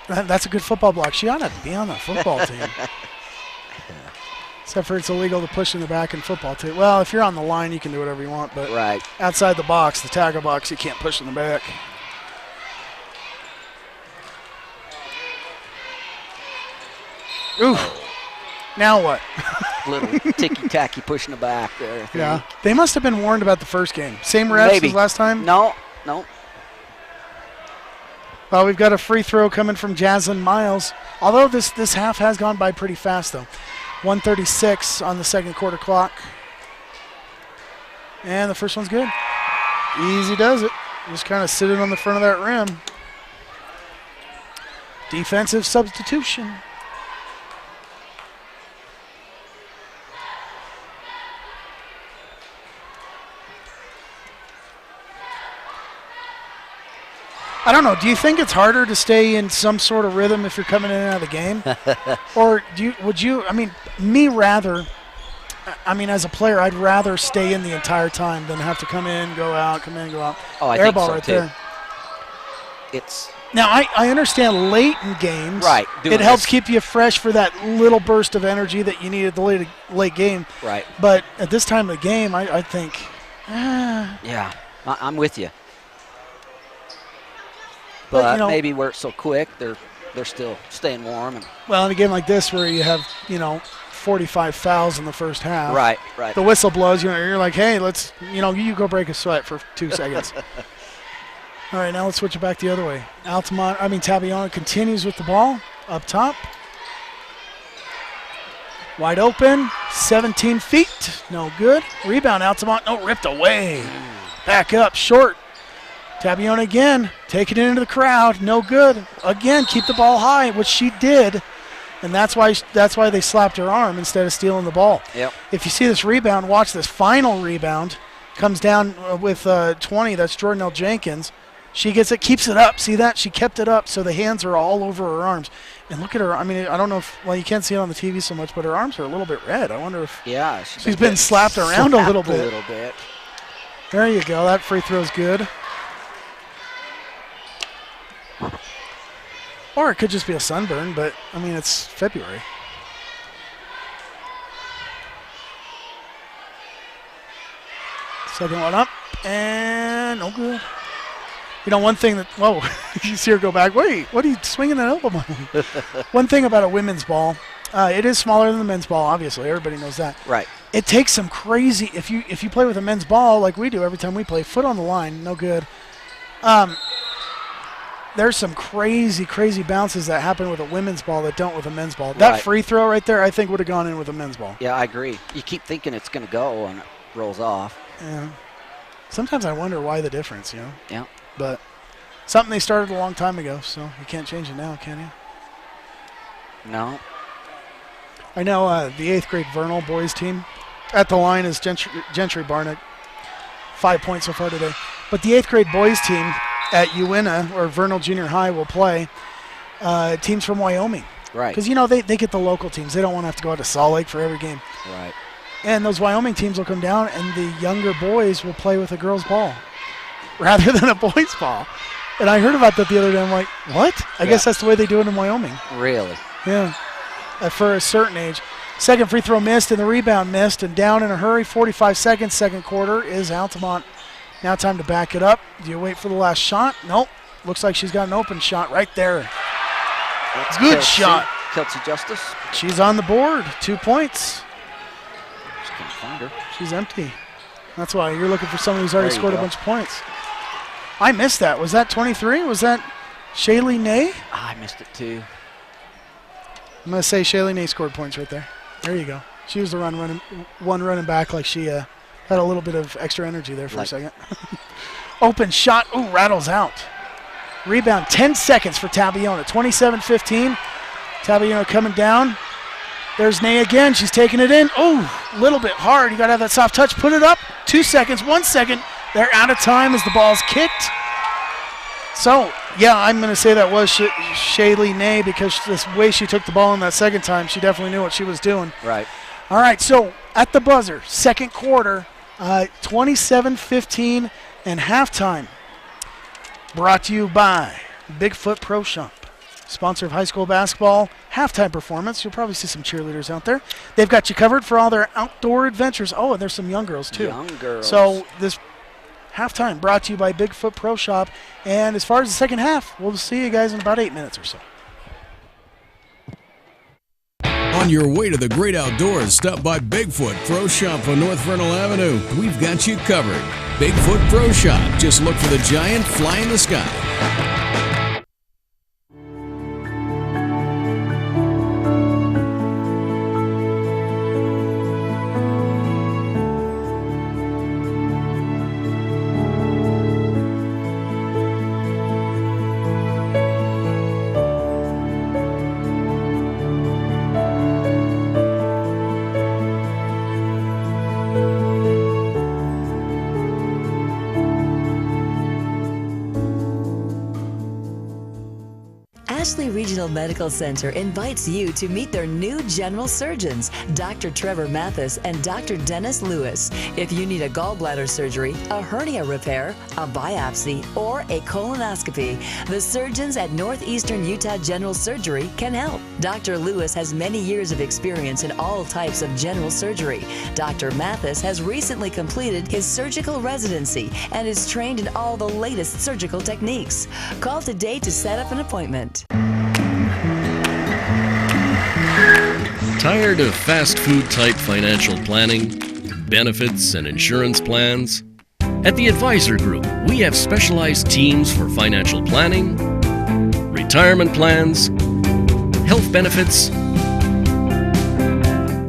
That's a good football block. She ought to be on the football team. Except for it's illegal to push in the back in football too. Well, if you're on the line, you can do whatever you want. But Right. outside the box, the tackle box, you can't push in the back. Ooh. Now what? Little ticky-tacky pushing the back there. I think. Yeah. They must have been warned about the first game. Same refs Maybe. as last time? No. Well, we've got a free throw coming from Jaslyn Miles. Although this half has gone by pretty fast, though. 1:36 on the second quarter clock. And the first one's good. Easy does it. Just kind of sitting on the front of that rim. Defensive substitution. I don't know. Do you think it's harder to stay in some sort of rhythm if you're coming in and out of the game? Or as a player, I'd rather stay in the entire time than have to come in, go out, come in, go out. Oh, I Air think ball so, right too. there. It's Now, I understand late in games. Right, doing It helps this. keep you fresh for that little burst of energy that you need at the late game. right. But at this time of the game, I think, Yeah, I'm with you. But, But you know- maybe where it's so quick, they're still staying warm. And well, in a game like this where you have, 45 fouls in the first half. right. The whistle blows, you're like, hey, let's, you go break a sweat for 2 seconds. All right, now let's switch it back the other way. Tabiona continues with the ball up top. Wide open, 17 feet, no good. Rebound, Altamont, no, ripped away. Back up, short. Tabiona again, taking it into the crowd, no good. Again, keep the ball high, which she did, and that's why they slapped her arm instead of stealing the ball. Yep. If you see this rebound, watch this final rebound. Comes down with 20, that's Jordan L. Jenkins. She gets it, keeps it up. See that? She kept it up, so the hands are all over her arms. And look at her. I don't know if, you can't see it on the TV so much, but her arms are a little bit red. I wonder if Yeah, she's been getting slapped around a little bit. A little bit. There you go. That free throw's good. Or it could just be a sunburn, but, it's February. Second one up, and no good. One thing that, whoa, you see her go back. Wait, what are you swinging that elbow on? One thing about a women's ball, it is smaller than the men's ball, obviously. Everybody knows that. Right. It takes some crazy, if you play with a men's ball like we do every time we play, foot on the line, no good. there's some crazy, crazy bounces that happen with a women's ball that don't with a men's ball. That free throw right there, I think, would have gone in with a men's ball. Yeah, I agree. You keep thinking it's going to go, and it rolls off. Yeah. Sometimes I wonder why the difference, you know? Yeah. But something they started a long time ago, so you can't change it now, can you? No. I know the 8th grade Vernal boys team at the line is Gentry Barnett. 5 points so far today. But the 8th grade boys team at Uinta, or Vernal Junior High, will play teams from Wyoming. Right. Because, you know, they get the local teams. They don't want to have to go out to Salt Lake for every game. Right. And those Wyoming teams will come down, and the younger boys will play with a girls' ball rather than a boys' ball. And I heard about that the other day. I'm like, what? I guess that's the way they do it in Wyoming. Really? Yeah. For a certain age. Second free throw missed, and the rebound missed, and down in a hurry. 45 seconds, second quarter is Altamont. Now time to back it up. Do you wait for the last shot? Nope. Looks like she's got an open shot right there. That's Good shot. Kelsey Justice. She's on the board. 2 points. Just can't find her. She's empty. That's why you're looking for someone who's already There you scored a go. bunch of points. I missed that. Was that 23? Was that Shaylee Nay? I missed it too. I'm going to say Shaylee Nay scored points right there. There you go. She was the one running back like she had a little bit of extra energy there for a second. Open shot. Ooh, rattles out. Rebound, 10 seconds for Tabiona. 27-15. Tabiona coming down. There's Nay again. She's taking it in. Oh, a little bit hard. You got to have that soft touch. Put it up. 2 seconds, 1 second. They're out of time as the ball's kicked. So, yeah, I'm going to say that was Shaylee Nay because this way she took the ball in that second time, she definitely knew what she was doing. Right. All right, so at the buzzer, second quarter, 27-15 and halftime. Brought to you by Bigfoot Pro Shop, sponsor of high school basketball halftime performance. You'll probably see some cheerleaders out there. They've got you covered for all their outdoor adventures. Oh, and there's some young girls, too. Young girls. So this halftime brought to you by Bigfoot Pro Shop. And as far as the second half, we'll see you guys in about 8 minutes or so. On your way to the great outdoors, stop by Bigfoot Pro Shop on North Vernal Avenue. We've got you covered. Bigfoot Pro Shop. Just look for the giant fly in the sky. Ashley Regional Medical Center invites you to meet their new general surgeons, Dr. Trevor Mathis and Dr. Dennis Lewis. If you need a gallbladder surgery, a hernia repair, a biopsy, or a colonoscopy, the surgeons at Northeastern Utah General Surgery can help. Dr. Lewis has many years of experience in all types of general surgery. Dr. Mathis has recently completed his surgical residency and is trained in all the latest surgical techniques. Call today to set up an appointment. Tired of fast food type financial planning, benefits, and insurance plans? At the Advisor Group, we have specialized teams for financial planning, retirement plans, health benefits,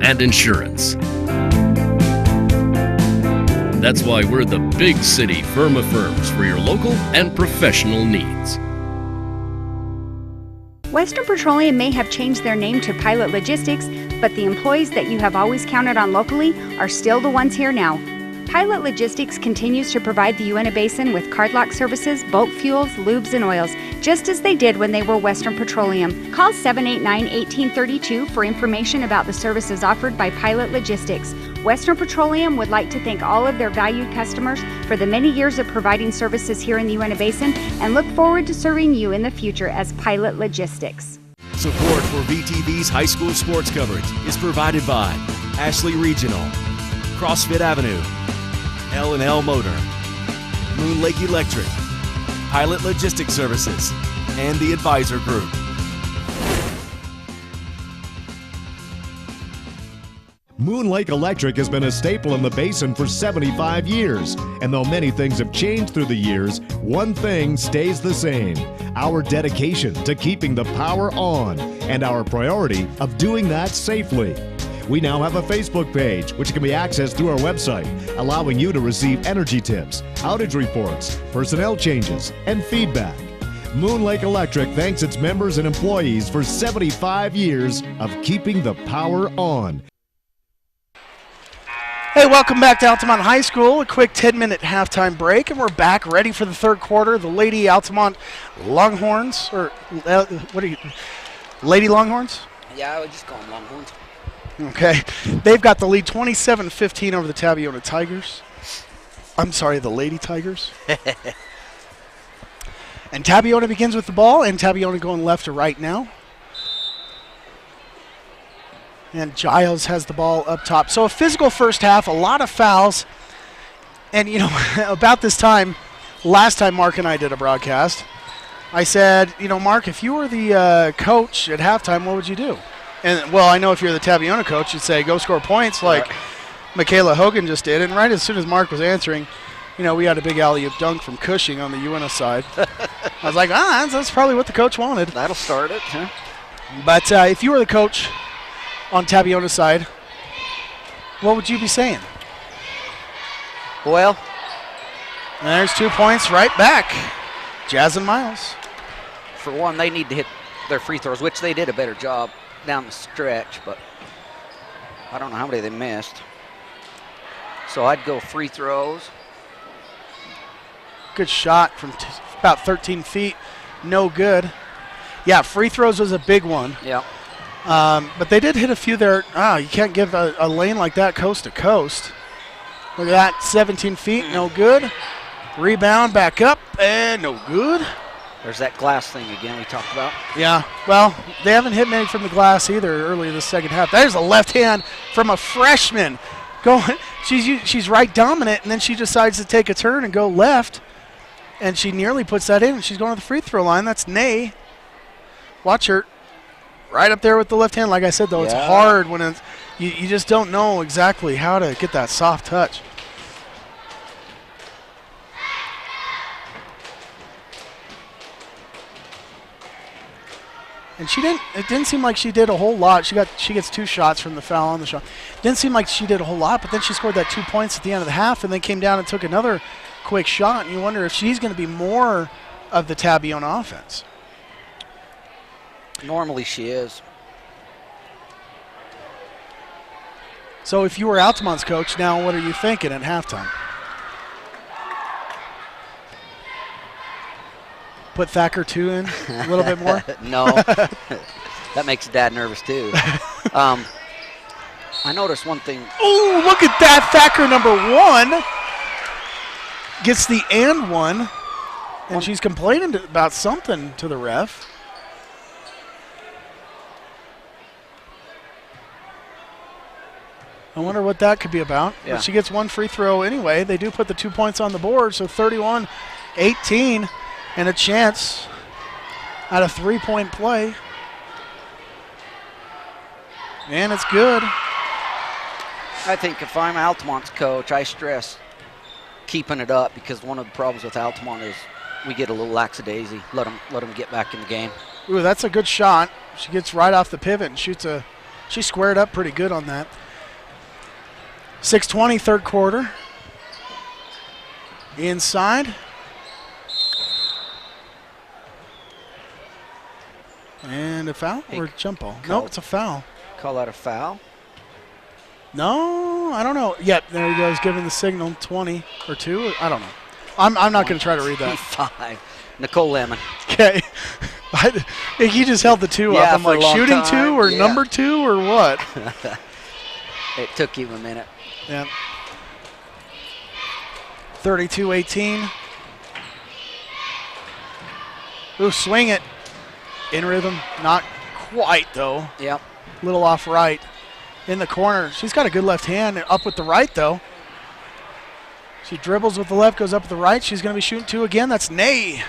and insurance. That's why we're the big city firm of firms for your local and professional needs. Western Petroleum may have changed their name to Pilot Logistics, but the employees that you have always counted on locally are still the ones here now. Pilot Logistics continues to provide the Uinta Basin with cardlock services, bulk fuels, lubes, and oils, just as they did when they were Western Petroleum. Call 789-1832 for information about the services offered by Pilot Logistics. Western Petroleum would like to thank all of their valued customers for the many years of providing services here in the Uinta Basin and look forward to serving you in the future as Pilot Logistics. Support for VTV's high school sports coverage is provided by Ashley Regional, CrossFit Avenue, L&L Motor, Moon Lake Electric, Pilot Logistics Services, and the Advisor Group. Moon Lake Electric has been a staple in the basin for 75 years. And though many things have changed through the years, one thing stays the same: our dedication to keeping the power on and our priority of doing that safely. We now have a Facebook page, which can be accessed through our website, allowing you to receive energy tips, outage reports, personnel changes, and feedback. Moon Lake Electric thanks its members and employees for 75 years of keeping the power on. Hey, welcome back to Altamont High School. A quick 10-minute halftime break, and we're back ready for the third quarter. The Lady Altamont Longhorns, or what are you, Lady Longhorns? Yeah, I would just call them Longhorns. Okay. They've got the lead 27-15 over the Tabiona Tigers. I'm sorry, the Lady Tigers. And Tabiona begins with the ball, and Tabiona going left to right now. And Giles has the ball up top. So a physical first half, a lot of fouls. And, you know, about this time, last time Mark and I did a broadcast, I said, you know, Mark, if you were the coach at halftime, what would you do? And, well, I know if you're the Tabiona coach, you'd say, go score points like Michaela Hogan just did. And right as soon as Mark was answering, you know, we had a big alley-oop dunk from Cushing on the UNO side. I was like, that's probably what the coach wanted. That'll start it, huh? But if you were the coach on Tabiona's side, what would you be saying? Well, and there's 2 points right back. Jazz and Miles. For one, they need to hit their free throws, which they did a better job down the stretch, but I don't know how many they missed. So I'd go free throws. Good shot from about 13 feet. No good. Yeah, free throws was a big one. Yeah. But they did hit a few there. You can't give a lane like that coast to coast. Look at that, 17 feet, no good. Rebound, back up, and no good. There's that glass thing again we talked about. Yeah, well, they haven't hit many from the glass either early in the second half. There's a left hand from a freshman. She's right dominant, and then she decides to take a turn and go left, and she nearly puts that in, and she's going to the free throw line. That's Nay. Watch her. Right up there with the left hand. Like I said, though, It's hard when it's, you just don't know exactly how to get that soft touch. And it didn't seem like she did a whole lot. She gets 2 shots from the foul on the shot. Didn't seem like she did a whole lot, but then she scored that 2 points at the end of the half and then came down and took another quick shot. And you wonder if she's going to be more of the Tabiona offense. Normally she is. So if you were Altamont's coach, now what are you thinking at halftime? Put Thacker 2 in a little bit more? No. That makes Dad nervous, too. I noticed one thing. Oh, look at that. Thacker number 1 gets the and one, and she's complaining about something to the ref. I wonder what that could be about. Yeah. But she gets 1 free throw anyway. They do put the 2 points on the board, so 31-18. And a chance at a 3-point play. And it's good. I think if I'm Altamont's coach, I stress keeping it up, because one of the problems with Altamont is we get a little lackadaisy. Let them get back in the game. Ooh, that's a good shot. She gets right off the pivot and shoots she squared up pretty good on that. 6:20, third quarter. Inside. And a foul or a jump ball? No, it's a foul. Call that a foul? No, I don't know. Yep, there he goes, giving the signal. 20 or 2. I don't know. I'm not going to try to read that. 5. Nicole Lemon. Okay. He just held the 2 up. I'm like, shooting 2 or number 2 or what? It took you a minute. Yeah. 32-18. Ooh, swing it. In rhythm. Not quite, though. Yep. Little off right. In the corner. She's got a good left hand. Up with the right, though. She dribbles with the left, goes up with the right. She's going to be shooting 2 again. That's Nay.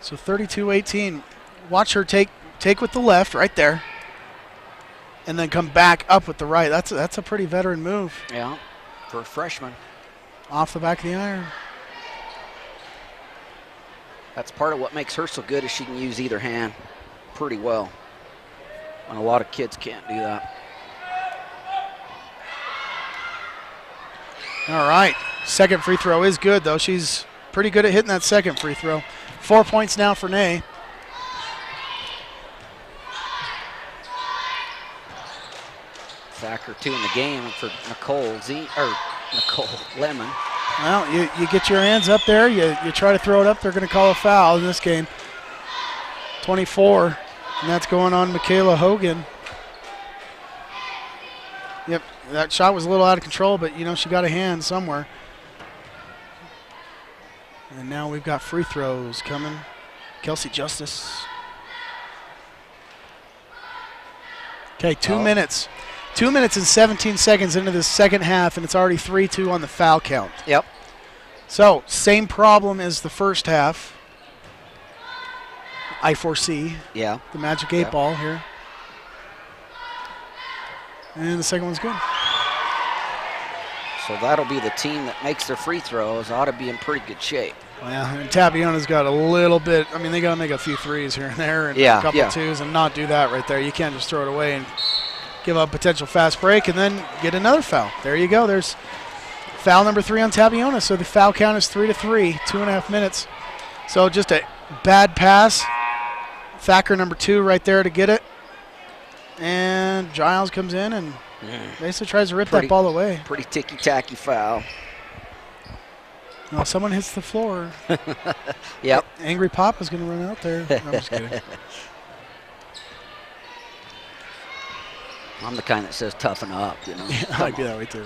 So 32-18. Watch her take take with the left right there, and then come back up with the right. That's a pretty veteran move. Yeah, for a freshman. Off the back of the iron. That's part of what makes her so good is she can use either hand pretty well. And a lot of kids can't do that. All right. Second free throw is good, though. She's pretty good at hitting that second free throw. 4 points now for Ney. Factor 2 in the game for Nicole Lemon. Well, you get your hands up there. You try to throw it up. They're going to call a foul in this game. 24, and that's going on Michaela Hogan. Yep, that shot was a little out of control, but, she got a hand somewhere. And now we've got free throws coming. Kelsey Justice. Okay, 2 minutes. 2 minutes and 17 seconds into the second half, and it's already 3-2 on the foul count. Yep. So, same problem as the first half. I foresee. Yeah. The Magic 8 ball here. And the second one's good. So that'll be the team that makes their free throws. Ought to be in pretty good shape. Well, and Tabiona's got a little bit. I mean, they got to make a few threes here and there and a couple twos and not do that right there. You can't just throw it away and give up a potential fast break and then get another foul. There you go. There's foul number 3 on Tabiona. So the foul count is 3-3, 2.5 minutes. So just a bad pass. Thacker number 2 right there to get it. And Giles comes in and basically tries to rip that ball away. Pretty ticky-tacky foul. No, someone hits the floor. Yep. Angry Papa's going to run out there. No, I'm just kidding. I'm the kind that says toughen up, Yeah, I'd be that way too.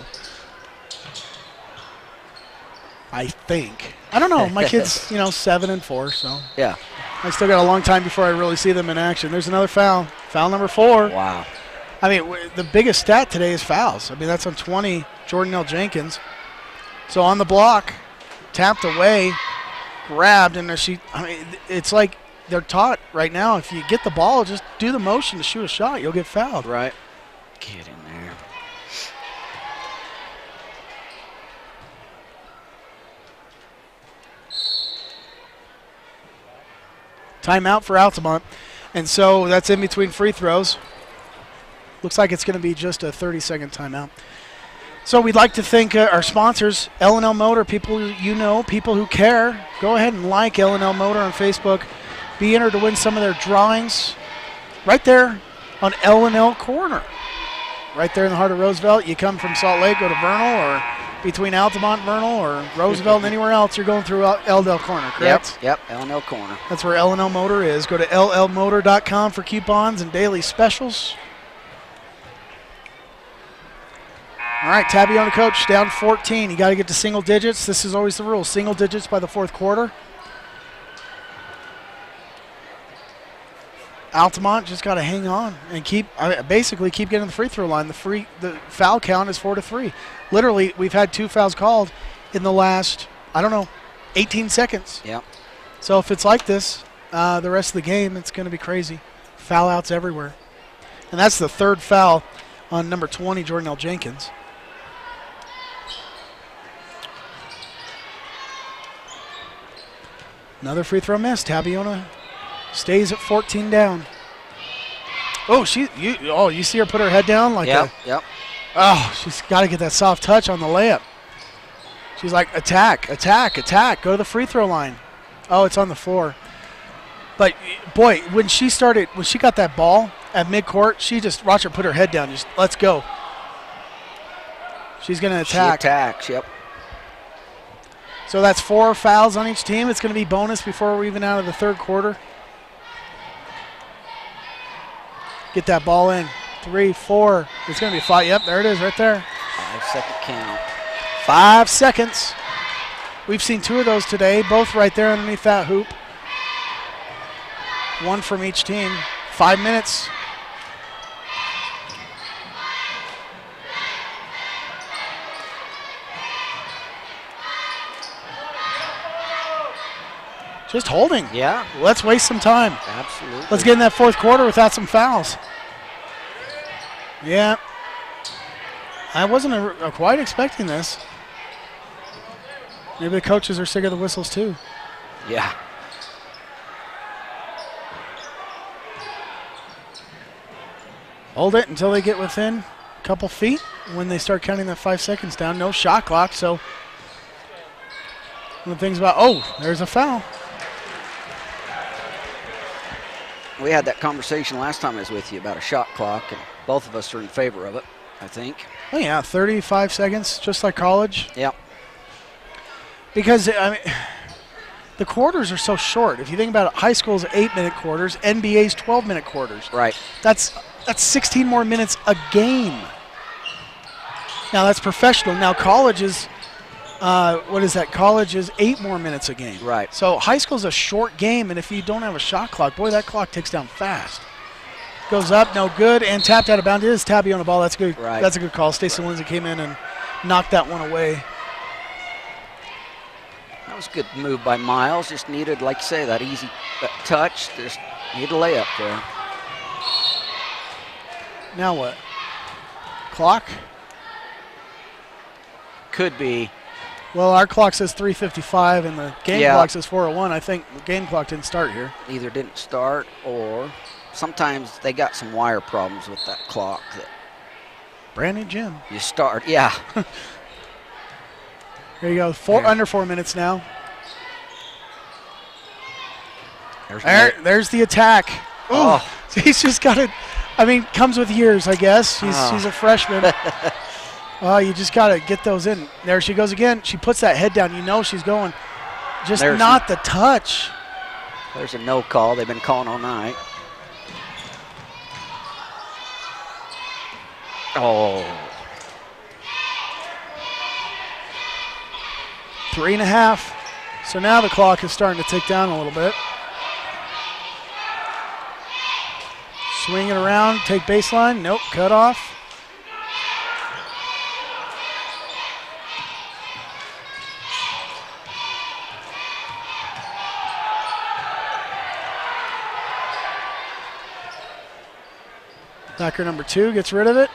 I think. I don't know. My kid's, 7 and 4, so. Yeah. I still got a long time before I really see them in action. There's another foul. Foul number 4. Wow. I mean, the biggest stat today is fouls. I mean, that's on 20, Jordan L. Jenkins. So on the block, tapped away, grabbed, and it's like they're taught right now, if you get the ball, just do the motion to shoot a shot. You'll get fouled. Right. Get in there. Timeout for Altamont. And so that's in between free throws. Looks like it's going to be just a 30-second timeout. So we'd like to thank our sponsors, L&L Motor, people people who care. Go ahead and like L&L Motor on Facebook. Be entered to win some of their drawings right there on L&L Corner. Right there in the heart of Roosevelt. You come from Salt Lake, go to Vernal, or between Altamont, Vernal, or Roosevelt and anywhere else, you're going through L&L Corner, correct? Yep, L&L Corner. That's where L&L Motor is. Go to llmotor.com for coupons and daily specials. All right, Tabiona coach down 14. You got to get to single digits. This is always the rule. Single digits by the fourth quarter. Altamont just got to hang on and basically keep getting the free throw line. The foul count is 4-3. Literally, we've had 2 fouls called in the last, 18 seconds. Yep. So if it's like this, the rest of the game, it's going to be crazy. Foul outs everywhere. And that's the third foul on number 20, Jordan L. Jenkins. Another free throw miss. Tabiona stays at 14 down. Oh, you see her put her head down like that. Yep. Oh, she's got to get that soft touch on the layup. She's like, attack, attack, attack. Go to the free throw line. Oh, it's on the floor. But, boy, when she got that ball at midcourt, she just, watch her put her head down. Just, let's go. She's going to attack. She attacks, yep. So that's 4 fouls on each team. It's going to be bonus before we're even out of the third quarter. Get that ball in. 3, 4. It's going to be 5. Yep, there it is right there. 5-second count. 5 seconds. We've seen 2 of those today, both right there underneath that hoop. 1 from each team. 5 minutes. Just holding. Yeah. Let's waste some time. Absolutely. Let's get in that fourth quarter without some fouls. Yeah. I wasn't quite expecting this. Maybe the coaches are sick of the whistles too. Yeah. Hold it until they get within a couple feet. When they start counting that 5 seconds down, no shot clock. So one of the things about, there's a foul. We had that conversation last time I was with you about a shot clock, and both of us are in favor of it, I think. Oh yeah, 35 seconds, just like college. Yeah. Because the quarters are so short. If you think about it, high school's 8-minute quarters, NBA's 12-minute quarters. Right. That's 16 more minutes a game. Now that's professional. Now college is, what is that? College is 8 more minutes a game. Right. So high school's a short game, and if you don't have a shot clock, boy, that clock ticks down fast. Goes up, no good, and tapped out of bounds. It is Tabiona ball. That's good. Right. That's a good call. Stacey Lindsay came in and knocked that one away. That was a good move by Miles. Just needed, like you say, that easy touch. Just needed a layup there. Now what? Clock? Could be. Well, our clock says 3:55, and the game Yeah. clock says 4:01. I think the game clock didn't start here. Either didn't start, or sometimes they got some wire problems with that clock. That Brand new gym. you start, yeah. Here you go. Here. Under 4 minutes now. There's There's the attack. Ooh, Oh. he's just got it. Comes with years, I guess. She's a freshman. You just got to get those in. There she goes again. She puts that head down. You know she's going. Just There's not the touch. There's a no call. They've been calling all night. Oh. 3.5. So now the clock is starting to tick down a little bit. Swing it around, take baseline. Nope, cut off. Backer number 2 gets rid of it.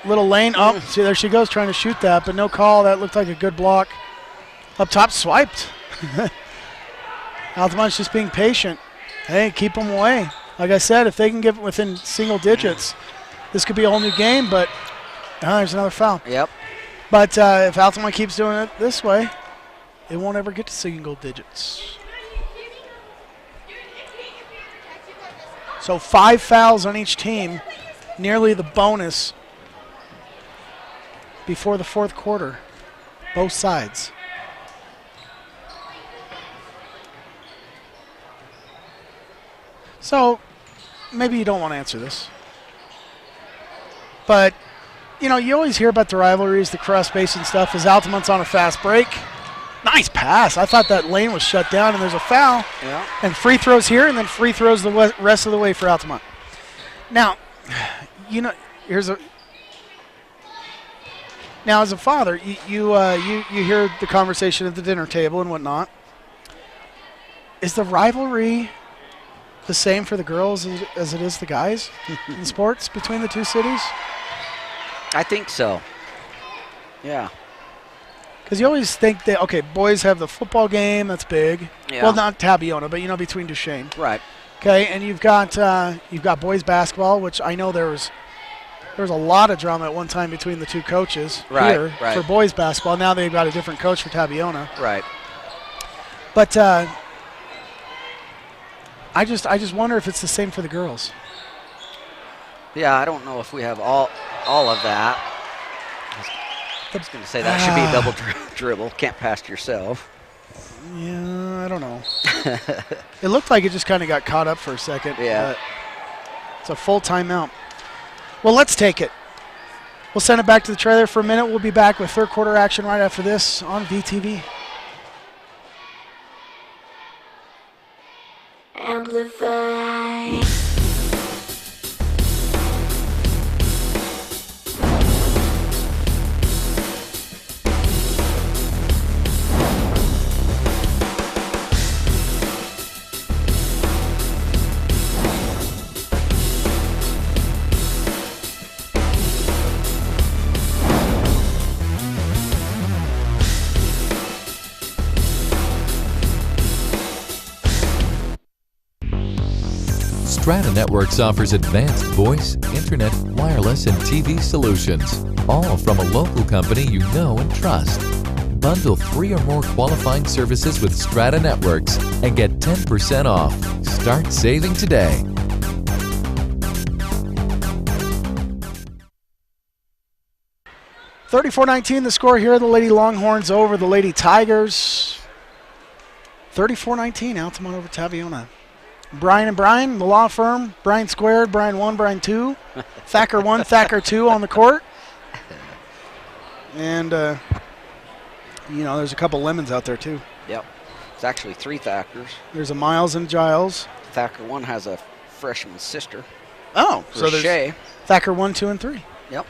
Little lane. Oh, see, there she goes trying to shoot that, but no call. That looked like a good block. Up top, swiped. Altamont's just being patient. Hey, keep them away. Like I said, if they can get within single digits, this could be a whole new game, but there's another foul. Yep. But if Altamont keeps doing it this way, it won't ever get to single digits. So 5 fouls on each team, nearly the bonus before the fourth quarter, both sides. So maybe you don't want to answer this. But, you always hear about the rivalries, the cross basin stuff, as Altamont's on a fast break. Nice pass. I thought that lane was shut down, and there's a foul. Yeah. And free throws here, and then free throws the rest of the way for Altamont. Now, Now, as a father, you hear the conversation at the dinner table and whatnot. Is the rivalry the same for the girls as it is the guys in sports between the two cities? I think so. Yeah. Because you always think that, okay, boys have the football game, that's big. Yeah. Well, not Tabiona, but, between Duchesne. Right. Okay, and you've got boys basketball, which I know there was a lot of drama at one time between the two coaches here for boys basketball. Now they've got a different coach for Tabiona. Right. But I just wonder if it's the same for the girls. Yeah, I don't know if we have all of that. I was going to say that should be a double dribble. Can't pass to yourself. Yeah, I don't know. It looked like it just kind of got caught up for a second. Yeah. But it's a full timeout. Well, let's take it. We'll send it back to the trailer for a minute. We'll be back with third quarter action right after this on VTV. Amplify. Strata Networks offers advanced voice, internet, wireless, and TV solutions, all from a local company you know and trust. Bundle 3 or more qualifying services with Strata Networks and get 10% off. Start saving today. $34-19 the score here. The Lady Longhorns over the Lady Tigers. 34-19, Altamont over Tabiona. Brian and Brian, the law firm. Brian squared, Brian 1, Brian 2. Thacker 1, Thacker 2 on the court. And, there's a couple Lemons out there, too. Yep. It's actually 3 Thackers. There's a Miles and Giles. Thacker 1 has a freshman sister. Oh, so there's Shay. Thacker 1, 2, and 3. Yep.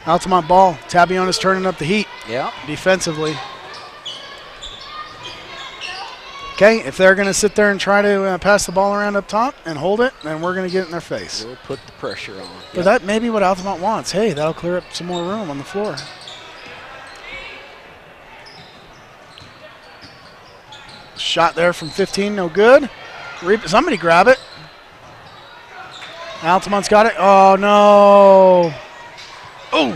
Altamont ball. Tabiona's turning up the heat. Yeah. Defensively. Okay, if they're going to sit there and try to pass the ball around up top and hold it, then we're going to get in their face. We'll put the pressure on. But that may be what Altamont wants. Hey, that'll clear up some more room on the floor. Shot there from 15, no good. Somebody grab it. Altamont's got it. Oh, no. Oh,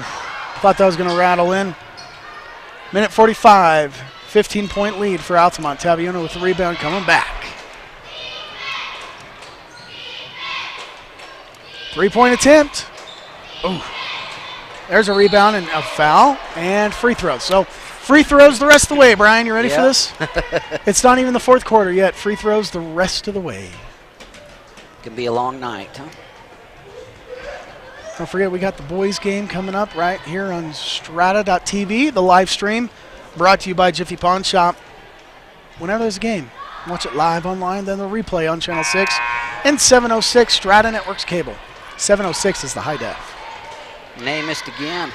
thought that was going to rattle in. Minute 45, 15-point lead for Altamont. Tabiona with the rebound coming back. 3-point attempt. Oh, there's a rebound and a foul and free throws. So free throws the rest of the way, Brian. You ready for this? It's not even the fourth quarter yet. Free throws the rest of the way. Can be a long night, huh? Don't forget, we got the boys game coming up right here on strata.tv, the live stream brought to you by Jiffy Pawn Shop. Whenever there's a game, watch it live online, then the replay on Channel 6 and 706 Strata Networks cable. 706 is the high def. Nay missed again.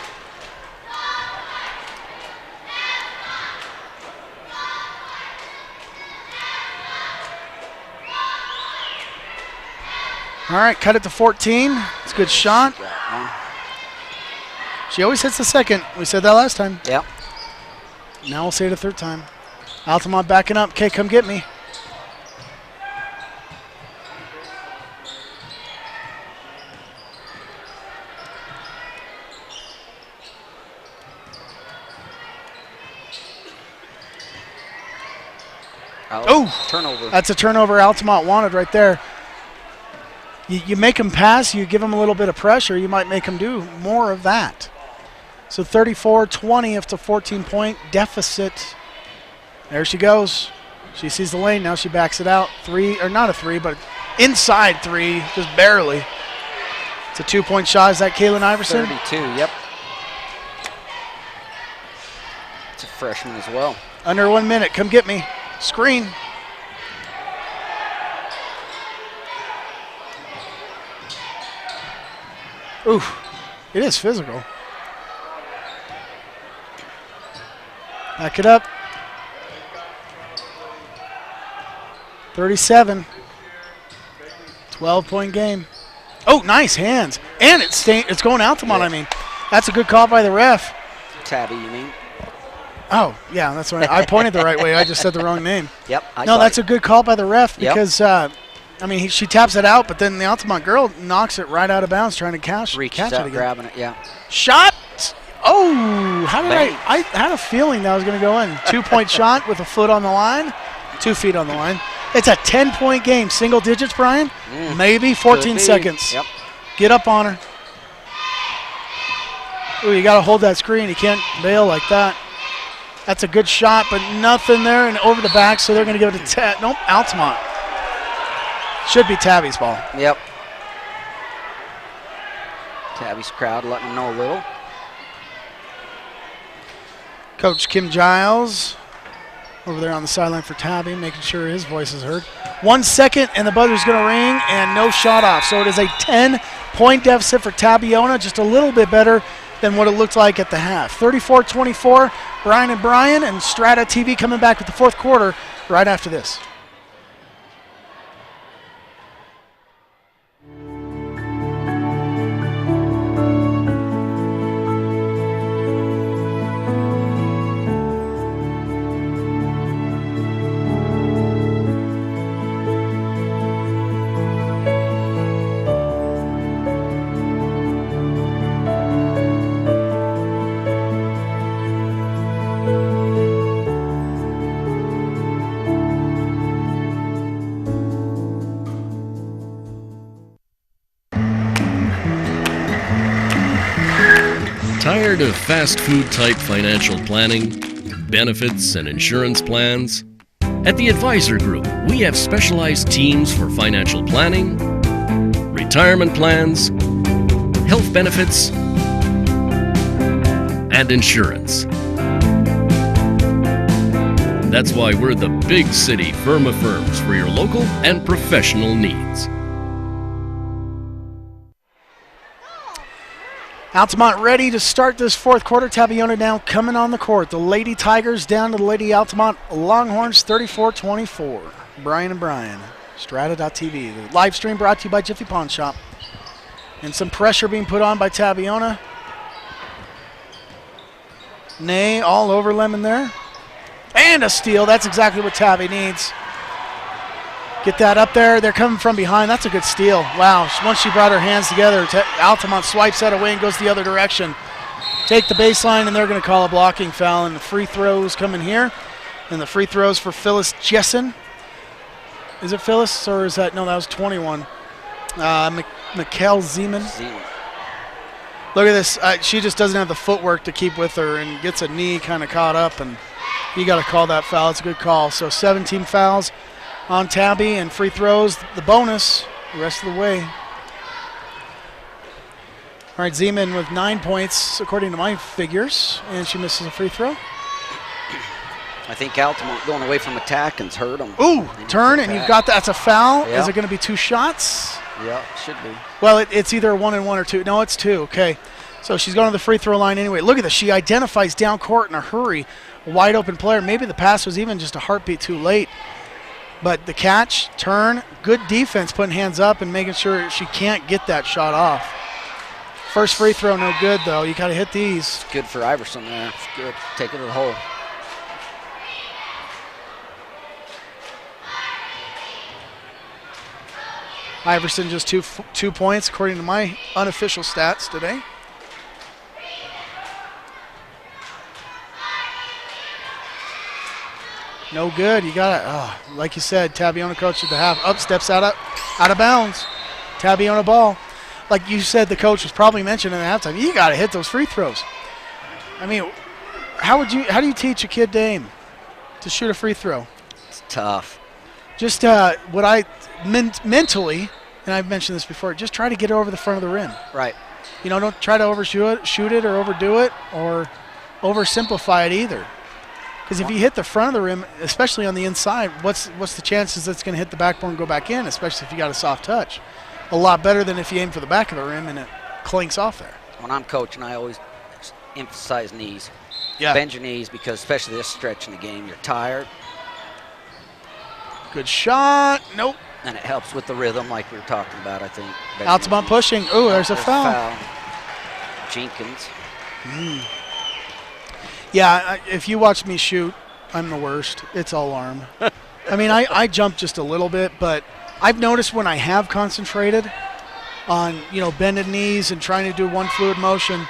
All right, cut it to 14. It's a good shot. She always hits the second. We said that last time. Yep. Now we'll say it a third time. Altamont backing up. Okay, come get me. Oh, turnover. That's a turnover Altamont wanted right there. You make them pass, you give them a little bit of pressure, you might make them do more of that. So 34-20 if it's a 14-point deficit. There she goes. She sees the lane, now she backs it out. Three, or not a three, but inside three, just barely. It's a 2-point shot. Is that Kaylin Iverson? 32, yep. It's a freshman as well. Under 1 minute, come get me. Screen. Ooh, it is physical. Back it up. 37. 12-point game. Oh, nice hands. And it's going Altamont, I mean. That's a good call by the ref. Tabby, you mean? Oh, yeah, that's right. I pointed the right way. I just said the wrong name. Yep. No, that's a good call by the ref because, Yep. She taps it out, but then the Altamont girl knocks it right out of bounds trying to catch it again. Grabbing it, yeah. Shot. Oh, how did I had a feeling that was going to go in. 2-point shot with a foot on the line, 2 feet on the line. It's a 10-point game. Single digits, Brian? Maybe 14 seconds. Yep. Get up on her. Ooh, you got to hold that screen. You can't bail like that. That's a good shot, but nothing there and over the back, so they're going to go to nope, Altamont. Should be Tabby's ball. Yep. Tabby's crowd letting them know a little. Coach Kim Giles over there on the sideline for Tabby, making sure his voice is heard. 1 second, and the buzzer's going to ring, and no shot off. So it is a 10-point deficit for Tabiona, just a little bit better than what it looked like at the half. 34-24, Brian and Strata TV coming back with the fourth quarter right after this. Tired of fast food type financial planning, benefits, and insurance plans? At the Advisor Group, we have specialized teams for financial planning, retirement plans, health benefits, and insurance. That's why we're the big city firm of firms for your local and professional needs. Altamont ready to start this fourth quarter. Tabiona now coming on the court. The Lady Tigers down to the Lady Altamont Longhorns 34-24. Brian and Brian, Strata.tv. The live stream brought to you by Jiffy Pawn Shop. And some pressure being put on by Tabiona. Nay, all over Lemon there. And a steal. That's exactly what Tabby needs. Get that up there. They're coming from behind. That's a good steal. Wow. Once she brought her hands together, Altamont swipes that away and goes the other direction. Take the baseline, and they're going to call a blocking foul. And the free throws coming here. And the free throws for Phyllis Jessen. Is it Phyllis, or is that? No, that was 21. Mikkel Zeman. Look at this. She just doesn't have the footwork to keep with her and gets a knee kind of caught up. And you got to call that foul. It's a good call. So 17 fouls on Tabby, and free throws, the bonus, the rest of the way. All right, Zeman with 9 points, according to my figures, and she misses a free throw. I think Altamont going away from attack and's hurt them. Ooh, turn, and you've got that. That's a foul. Yep. Is it going to be 2 shots? Yeah, it should be. Well, it's either 1 and 1 or 2. No, it's 2. Okay. So she's going to the free throw line anyway. Look at this. She identifies down court in a hurry. A wide open player. Maybe the pass was even just a heartbeat too late. But the catch, turn, good defense, putting hands up and making sure she can't get that shot off. First free throw, no good, though. You got to hit these. It's good for Iverson there. It's good. Take it to the hole. Iverson just two points, according to my unofficial stats today. No good. You got to, like you said, Tabiona coach at the half. Up, steps out of bounds. Tabiona ball. Like you said, the coach was probably mentioning at halftime, you got to hit those free throws. I mean, how do you teach a kid to aim, to shoot a free throw? It's tough. Just what I mentally, and I've mentioned this before, just try to get it over the front of the rim. Right. You know, don't try to shoot it or overdo it or oversimplify it either. Because if you hit the front of the rim, especially on the inside, what's the chances that it's going to hit the backboard and go back in, especially if you got a soft touch? A lot better than if you aim for the back of the rim and it clinks off there. When I'm coaching, I always emphasize knees. Yeah. Bend your knees because especially this stretch in the game, you're tired. Good shot. Nope. And it helps with the rhythm like we were talking about, I think. Altamont pushing. Oh, there's a foul. Jenkins. Yeah, if you watch me shoot, I'm the worst. It's all arm. I mean, I jump just a little bit, but I've noticed when I have concentrated on, bended knees and trying to do one fluid motion,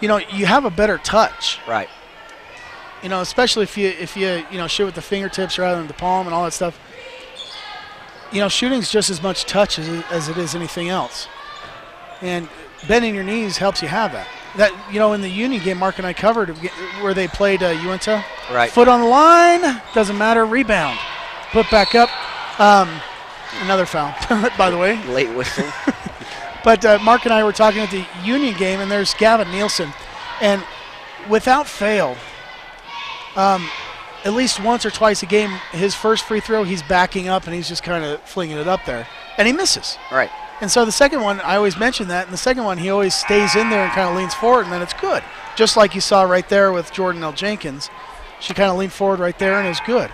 you have a better touch. Right. Especially if you shoot with the fingertips rather than the palm and all that stuff. Shooting's just as much touch as it is anything else. And bending your knees helps you have that. That, in the uni game, Mark and I covered where they played Uinta. Right. Foot on the line, doesn't matter, rebound. Put back up. Another foul, by the way. Late whistle. But Mark and I were talking at the Union game, and there's Gavin Nielsen. And without fail, at least once or twice a game, his first free throw, he's backing up, and he's just kind of flinging it up there. And he misses. Right. And so the second one, I always mention that, and the second one, he always stays in there and kind of leans forward, and then it's good. Just like you saw right there with Jordan L. Jenkins. She kind of leaned forward right there, and it was good.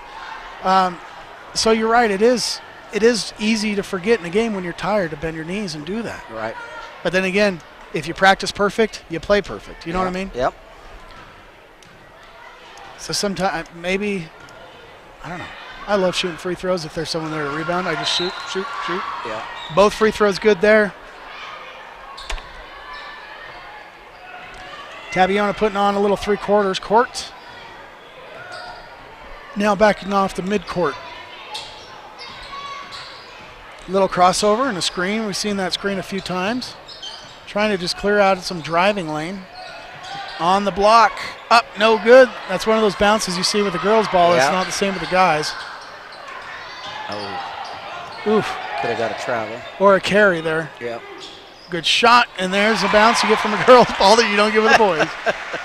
So you're right, it is easy to forget in a game when you're tired to bend your knees and do that. Right. But then again, if you practice perfect, you play perfect. You know what I mean? Yep. So sometimes, maybe, I don't know. I love shooting free throws. If there's someone there to rebound, I just shoot. Yeah. Both free throws good there. Tabiona putting on a little three-quarters court. Now backing off the mid-court. Little crossover and a screen. We've seen that screen a few times. Trying to just clear out some driving lane. On the block. Up, no good. That's one of those bounces you see with the girls' ball. Yeah. It's not the same with the guys. Oh. Oof. Could have got a travel. Or a carry there. Yep. Good shot, and there's a bounce you get from a girl's ball that you don't get with the boys.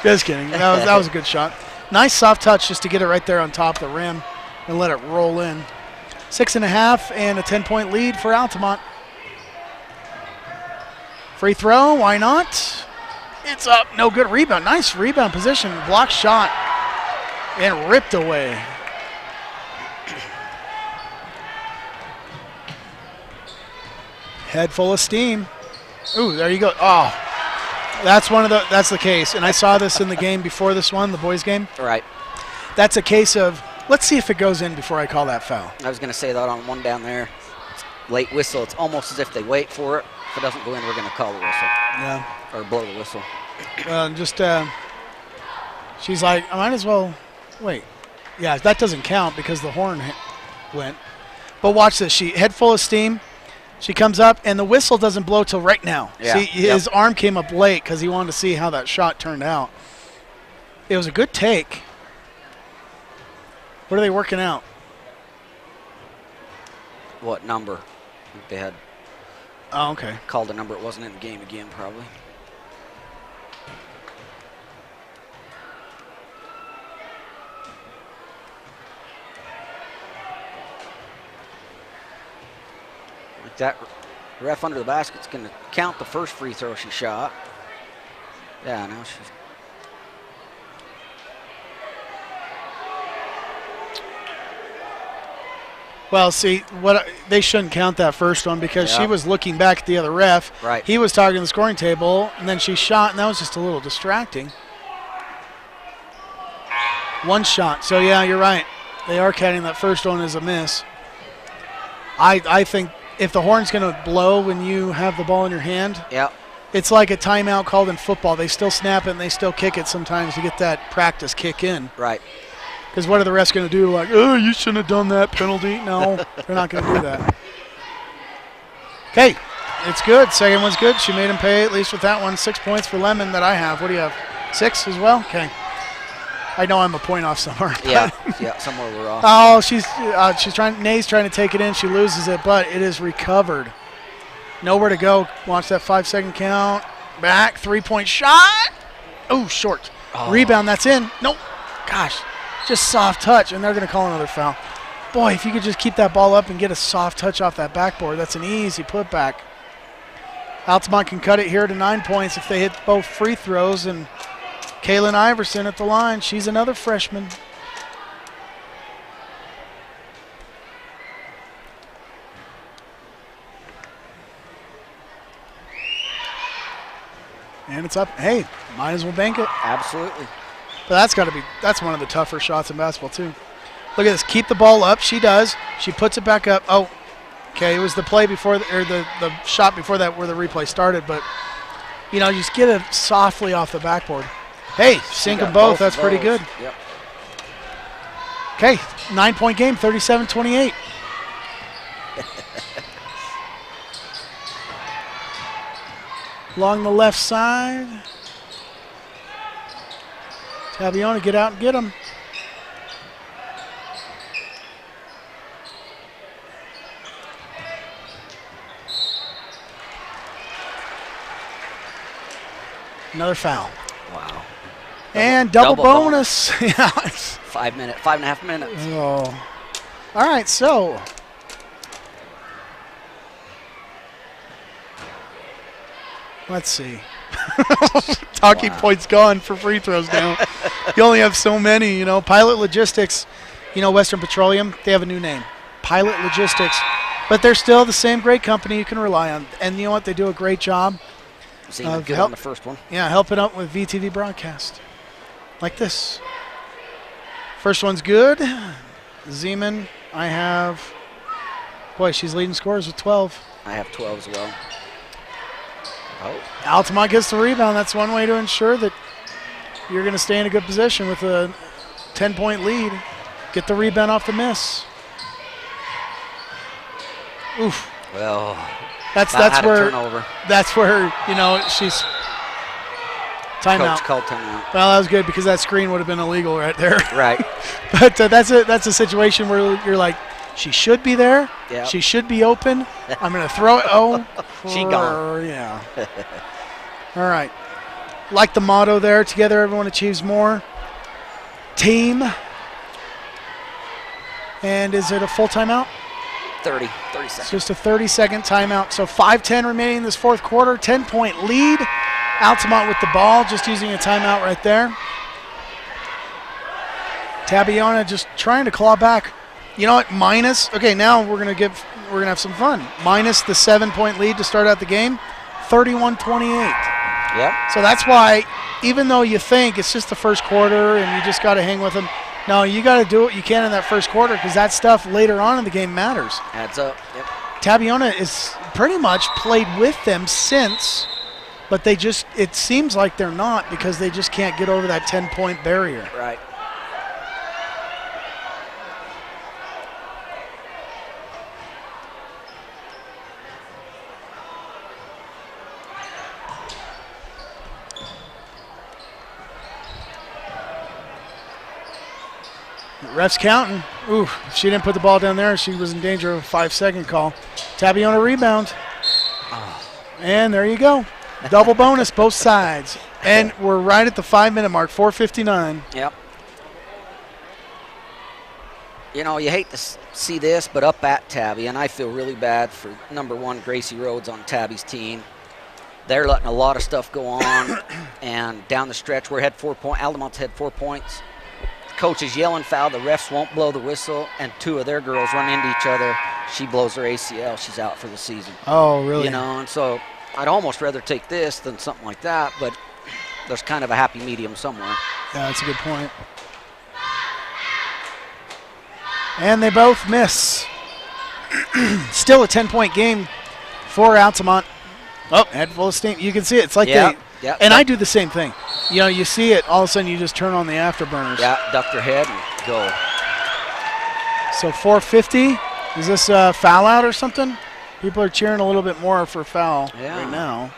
Just kidding. That was a good shot. Nice soft touch just to get it right there on top of the rim and let it roll in. 6.5 and a 10-point lead for Altamont. Free throw, why not? It's up, no good. Rebound, nice rebound position. Block shot and ripped away. Head full of steam. Ooh, there you go. Oh, that's the case. And I saw this in the game before this one, the boys' game. Right. That's a case of, let's see if it goes in before I call that foul. I was going to say that on one down there. Late whistle. It's almost as if they wait for it. If it doesn't go in, we're going to call the whistle. Yeah. Or blow the whistle. She's like, I might as well wait. Yeah, that doesn't count because the horn went. But watch this. She head full of steam. She comes up, and the whistle doesn't blow till right now. Yeah. See, his arm came up late because he wanted to see how that shot turned out. It was a good take. What are they working out? What number? I think they had called a number. It wasn't in the game again, probably. Like that ref under the basket's going to count the first free throw she shot. Yeah, now she's... Well, see, they shouldn't count that first one because she was looking back at the other ref. Right. He was talking to the scoring table, and then she shot, and that was just a little distracting. One shot. So, yeah, you're right. They are counting that first one as a miss. I think if the horn's going to blow when you have the ball in your hand, it's like a timeout called in football. They still snap it, and they still kick it sometimes to get that practice kick in. Right. Because what are the refs going to do? Like, oh, you shouldn't have done that penalty. No, they're not going to do that. Okay, it's good. Second one's good. She made him pay, at least with that one. 6 points for Lemon that I have. What do you have? 6 as well? Okay. I know I'm a point off somewhere. Yeah, somewhere we're off. Oh, she's trying. Nay's trying to take it in. She loses it, but it is recovered. Nowhere to go. Watch that 5-second count. Back, 3-point shot. Oh, short. Rebound, that's in. Nope. Gosh. Just soft touch, and they're going to call another foul. Boy, if you could just keep that ball up and get a soft touch off that backboard, that's an easy putback. Altamont can cut it here to 9 points if they hit both free throws, and Kaylin Iverson at the line. She's another freshman. And it's up. Hey, might as well bank it. Absolutely. But that's one of the tougher shots in basketball too. Look at this. Keep the ball up. She does. She puts it back up. Oh, okay. It was the play before, the shot before that where the replay started. But, you know, just get it softly off the backboard. Hey, sink them both. That's pretty good. Yep. Okay, 9-point game, 37-28. Along the left side. Tabiona, get out and get him. Another foul. Wow. And double bonus. Yeah. 5.5 minutes. Oh. All right, so. Let's see. Talking points gone for free throws now. You only have so many, you know. Pilot Logistics, you know, Western Petroleum, they have a new name. Pilot Logistics. But they're still the same great company you can rely on. And you know what? They do a great job. Zeman good on the first one. Yeah, helping out with VTV broadcast. Like this. First one's good. Zeman, I have. Boy, she's leading scorers with 12. I have 12 as well. Oh. Altamont gets the rebound. That's one way to ensure that you're going to stay in a good position with a 10-point lead. Get the rebound off the miss. Oof. Well, that's where you know she's Timeout. Coach called timeout. Well, that was good because that screen would have been illegal right there. Right. But that's a situation where you're like, she should be there. Yep. She should be open. I'm going to throw it. Oh. She gone. Yeah. All right. Like the motto there, together everyone achieves more. Team. And is it a full timeout? 30 seconds. It's just a 30-second timeout. So 5:10 remaining in this fourth quarter. 10-point lead. Altamont with the ball, just using a timeout right there. Tabiona just trying to claw back. You know what? Okay, now we're gonna have some fun. Minus the 7-point lead to start out the game, 31-28. Yep. So that's why, even though you think it's just the first quarter and you just got to hang with them, no, you got to do what you can in that first quarter because that stuff later on in the game matters. Adds up. Yep. Tabiona is pretty much played with them since, but it seems like they're not because they just can't get over that 10-point barrier. Right. Ref's counting. Ooh, if she didn't put the ball down there, she was in danger of a 5-second call. Tabiona rebound. And there you go. Double bonus, both sides. And we're right at the 5-minute mark, 4:59. Yep. You know, you hate to see this, but up at Tabby, and I feel really bad for number 1, Gracie Rhodes on Tabby's team. They're letting a lot of stuff go on, and down the stretch, we're had 4 points. Altamont's had 4 points. Coach is yelling foul. The refs won't blow the whistle, and 2 of their girls run into each other. She blows her ACL. She's out for the season. Oh, really? You know, and so I'd almost rather take this than something like that, but there's kind of a happy medium somewhere. Yeah, that's a good point. And they both miss. Still a 10-point game for Altamont. Oh, head full of steam. You can see it. It's like I do the same thing. You know, you see it, all of a sudden you just turn on the afterburners. Yeah, duck your head and go. So 4:50. Is this a foul out or something? People are cheering a little bit more for foul right now.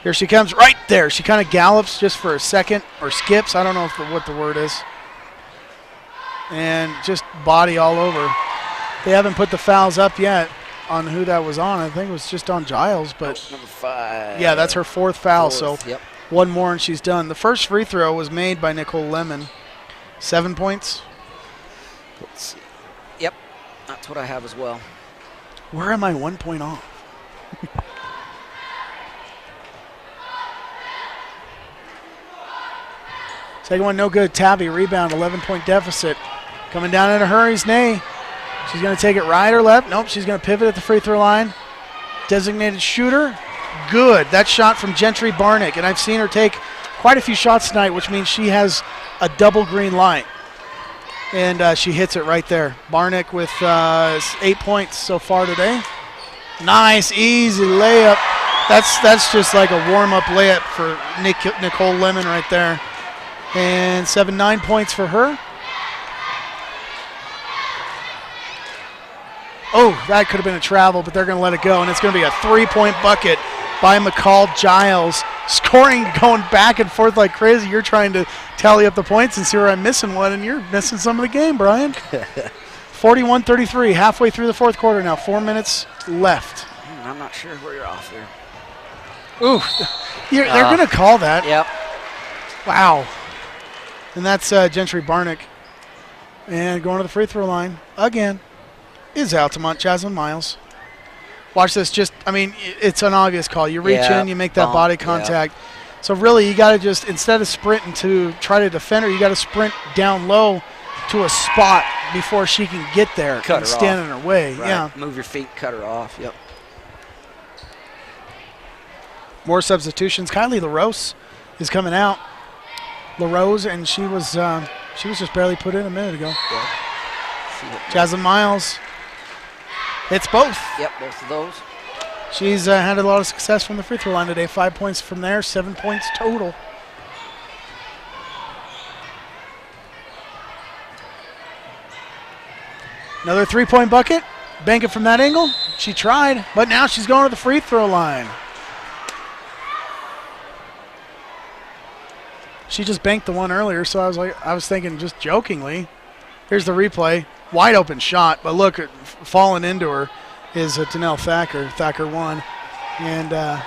Here she comes right there. She kind of gallops just for a second or skips. I don't know what the word is. And just body all over. They haven't put the fouls up yet on who that was on. I think it was just on Giles, but number 5. Yeah, that's her 4th foul. So yep. 1 more and she's done. The first free throw was made by Nicole Lemon. 7 points. Let's see. Yep, that's what I have as well. Where am I 1 point off? Second one, no good. Tabby, rebound, 11-point deficit. Coming down in a hurry is Nay. She's going to take it right or left. Nope, she's going to pivot at the free throw line. Designated shooter, good. That shot from Gentry Barnick, and I've seen her take quite a few shots tonight, which means she has a double green light. And she hits it right there. Barnick with 8 points so far today. Nice, easy layup. That's just like a warm-up layup for Nicole Lemon right there. And 9 points for her. Oh, that could have been a travel, but they're going to let it go. And it's going to be a 3-point bucket by McCall Giles. Scoring going back and forth like crazy. You're trying to tally up the points and see where I'm missing one, and you're missing some of the game, Brian. 41-33, halfway through the fourth quarter now. 4 minutes left. I'm not sure where you're off there. Ooh, they're going to call that. Yep. Wow. And that's Gentry Barnick. And going to the free throw line again is Altamont, Jasmine Miles. Watch this. It's an obvious call. You reach in, you make that body contact. Yeah. So really, you got to just, instead of sprinting to try to defend her, you got to sprint down low to a spot before she can get there and stand in her way. Right. Yeah. Move your feet, cut her off. Yep. More substitutions. Kylie LaRose is coming out. LaRose, and she was just barely put in a minute ago. Yeah. Jasmine Miles. It's both. Yep, both of those. She's had a lot of success from the free throw line today. 5 points from there, 7 points total. Another 3-point bucket. Bank it from that angle. She tried, but now she's going to the free throw line. She just banked the one earlier, so I was thinking just jokingly. Here's the replay. Wide open shot, but look, falling into her is Danelle Thacker. Thacker won. And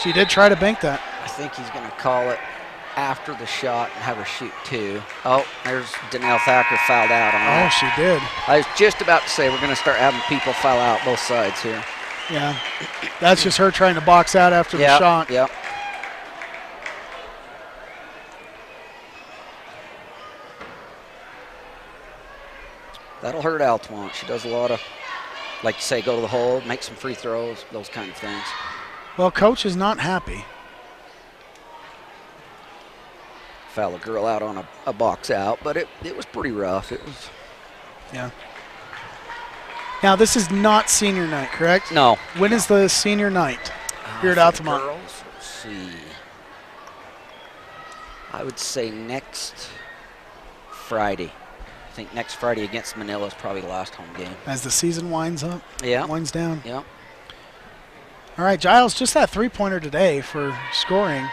she did try to bank that. I think he's going to call it after the shot and have her shoot 2. Oh, there's Danelle Thacker fouled out on that. Oh, she did. I was just about to say we're going to start having people foul out both sides here. Yeah. That's just her trying to box out after the shot. Yep. That'll hurt Altamont. She does a lot of, like you say, go to the hole, make some free throws, those kind of things. Well, coach is not happy. Foul a girl out on a box out, but it was pretty rough. It was. Yeah. Now, this is not senior night, correct? No. When is the senior night here at Altamont? Girls, let's see. I would say next Friday. I think next Friday against Manila is probably the last home game. As the season winds up? Yeah. Winds down? Yeah. All right, Giles, just that three-pointer today for scoring.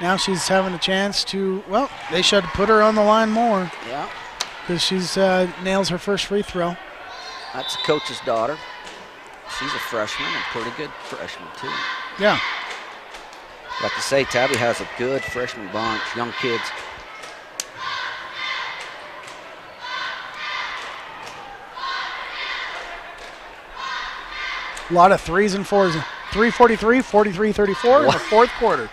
Now she's having a chance to, well, they should put her on the line more. Yeah. Because she's nails her first free throw. That's the coach's daughter. She's a freshman, and pretty good freshman, too. Yeah. Like I say, Tabby has a good freshman bunch, young kids. A lot of 3s and 4s. 3:43, 43-34 in the fourth quarter.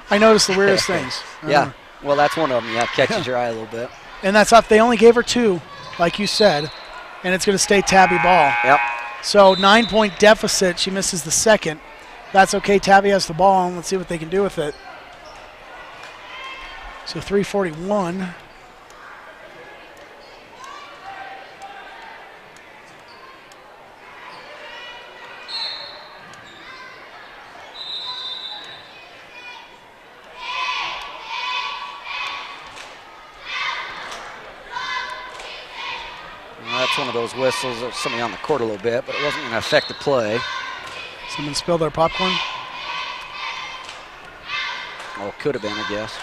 I noticed the weirdest things. Yeah. Well, that's one of them. Yeah, catches your eye a little bit. And that's up. They only gave her 2, like you said, and it's going to stay Tabby ball. Yep. So 9-point deficit. She misses the second. That's okay. Tabby has the ball, and let's see what they can do with it. So 3:41. That's one of those whistles. There was somebody on the court a little bit, but it wasn't going to affect the play. Someone spilled their popcorn? Oh, could have been, I guess.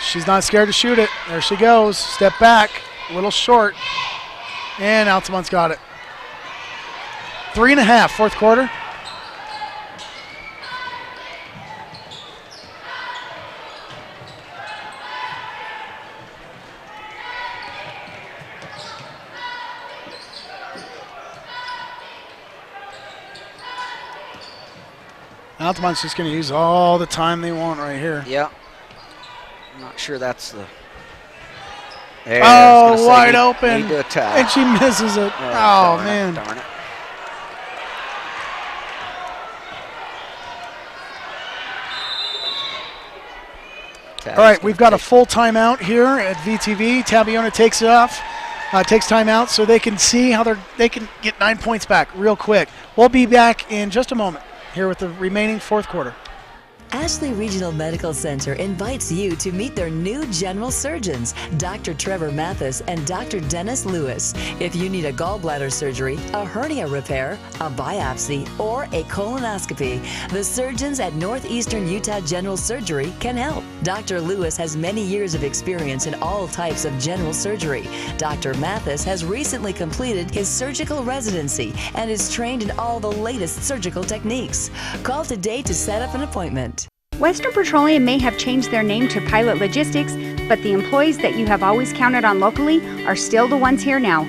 She's not scared to shoot it. There she goes. Step back. A little short. And Altamont's got it. 3.5, fourth quarter. Altamont's just going to use all the time they want right here. Yeah. I'm not sure that's the. Oh, wide open. Need to attack. And she misses it. Oh, man. Darn it. All right, we've got a full timeout here at VTV. Tabiona takes it off, takes timeout so they can see how they can get 9 points back real quick. We'll be back in just a moment here with the remaining fourth quarter. Ashley Regional Medical Center invites you to meet their new general surgeons, Dr. Trevor Mathis and Dr. Dennis Lewis. If you need a gallbladder surgery, a hernia repair, a biopsy, or a colonoscopy, the surgeons at Northeastern Utah General Surgery can help. Dr. Lewis has many years of experience in all types of general surgery. Dr. Mathis has recently completed his surgical residency and is trained in all the latest surgical techniques. Call today to set up an appointment. Western Petroleum may have changed their name to Pilot Logistics, but the employees that you have always counted on locally are still the ones here now.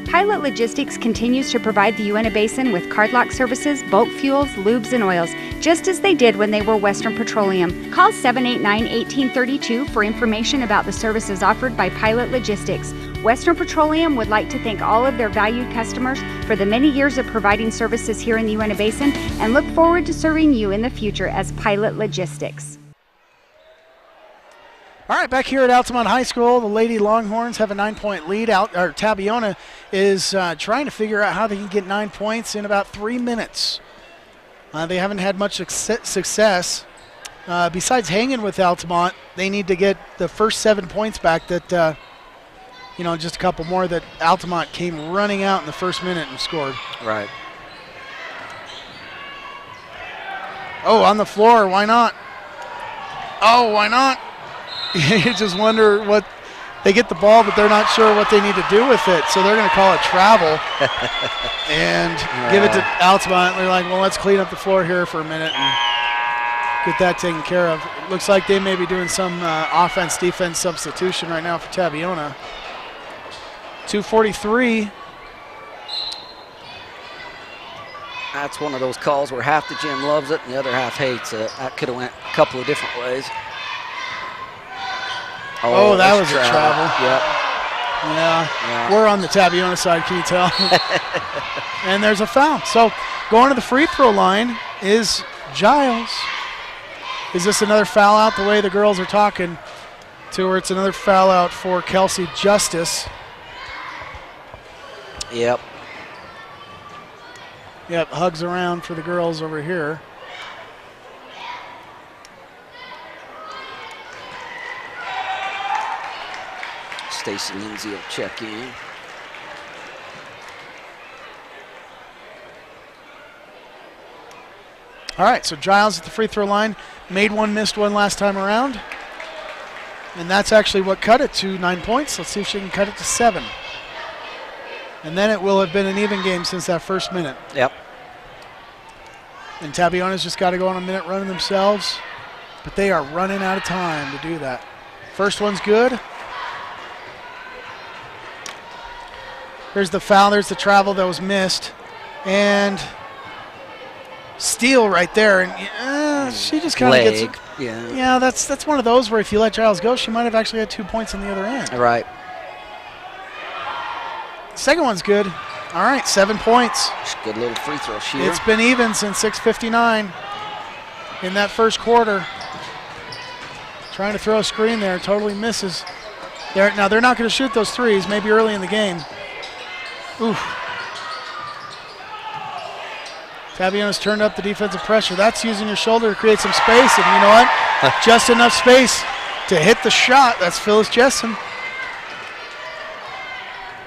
Pilot Logistics continues to provide the Uinta Basin with cardlock services, bulk fuels, lubes, and oils, just as they did when they were Western Petroleum. Call 789-1832 for information about the services offered by Pilot Logistics. Western Petroleum would like to thank all of their valued customers for the many years of providing services here in the Uinta Basin and look forward to serving you in the future as Pilot Logistics. All right, back here at Altamont High School, the Lady Longhorns have a 9-point lead. Tabiona is trying to figure out how they can get 9 points in about 3 minutes. They haven't had much success. Besides hanging with Altamont, they need to get the first 7 points back that, just a couple more that Altamont came running out in the first minute and scored. Right. Oh, on the floor, why not? Oh, why not? You just wonder what they get the ball, but they're not sure what they need to do with it. So they're going to call it travel and give it to Altamont. They're like, well, let's clean up the floor here for a minute and get that taken care of. It looks like they may be doing some offense-defense substitution right now for Tabiona. 2:43. That's one of those calls where half the gym loves it and the other half hates it. That could have went a couple of different ways. Oh, that was a travel. Yep. Yeah. We're on the Tabiona side, can you tell? And there's a foul. So going to the free throw line is Giles. Is this another foul out the way the girls are talking to her? It's another foul out for Kelsey Justice. Yep. Yep, hugs around for the girls over here. Stacy Lindsay will check in. All right, so Giles at the free throw line. Made one, missed one last time around. And that's actually what cut it to 9 points. Let's see if she can cut it to 7. And then it will have been an even game since that first minute. Yep. And Tabiona's just got to go on a minute running themselves. But they are running out of time to do that. First one's good. There's the foul. There's the travel that was missed. And steal right there. And she just kind of gets it. Yeah, that's one of those where if you let Giles go, she might have actually had 2 points on the other end. Right. Second one's good. All right, 7 points. Good little free throw shooter. It's been even since 6:59 in that first quarter. Trying to throw a screen there, totally misses. Now they're not going to shoot those threes, maybe early in the game. Oof. Tabiona's turned up the defensive pressure. That's using your shoulder to create some space, and you know what? Just enough space to hit the shot. That's Phyllis Jessen.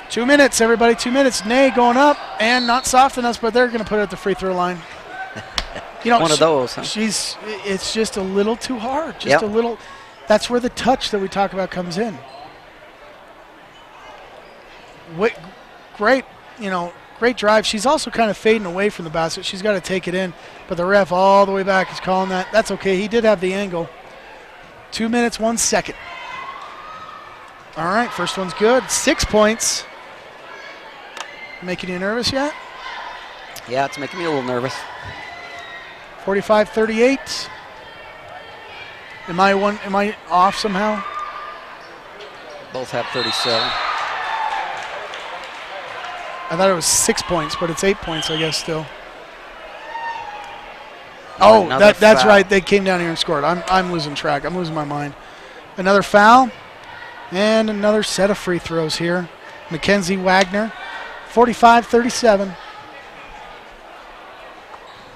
2 minutes, everybody, 2 minutes. Nay going up, and not soft enough, but they're going to put it at the free throw line. You know, one of those, huh? It's just a little too hard. Just a little. That's where the touch that we talk about comes in. Great, great drive. She's also kind of fading away from the basket. She's got to take it in, but the ref all the way back is calling that. That's okay. He did have the angle. 2 minutes, 1 second. All right, first one's good. 6 points. Making you nervous yet? Yeah, it's making me a little nervous. 45-38. Am I off somehow? Both have 37. I thought it was 6 points, but it's 8 points, I guess, still. Oh, that's right. They came down here and scored. I'm losing track. I'm losing my mind. Another foul and another set of free throws here. Mackenzie Wagner, 45-37.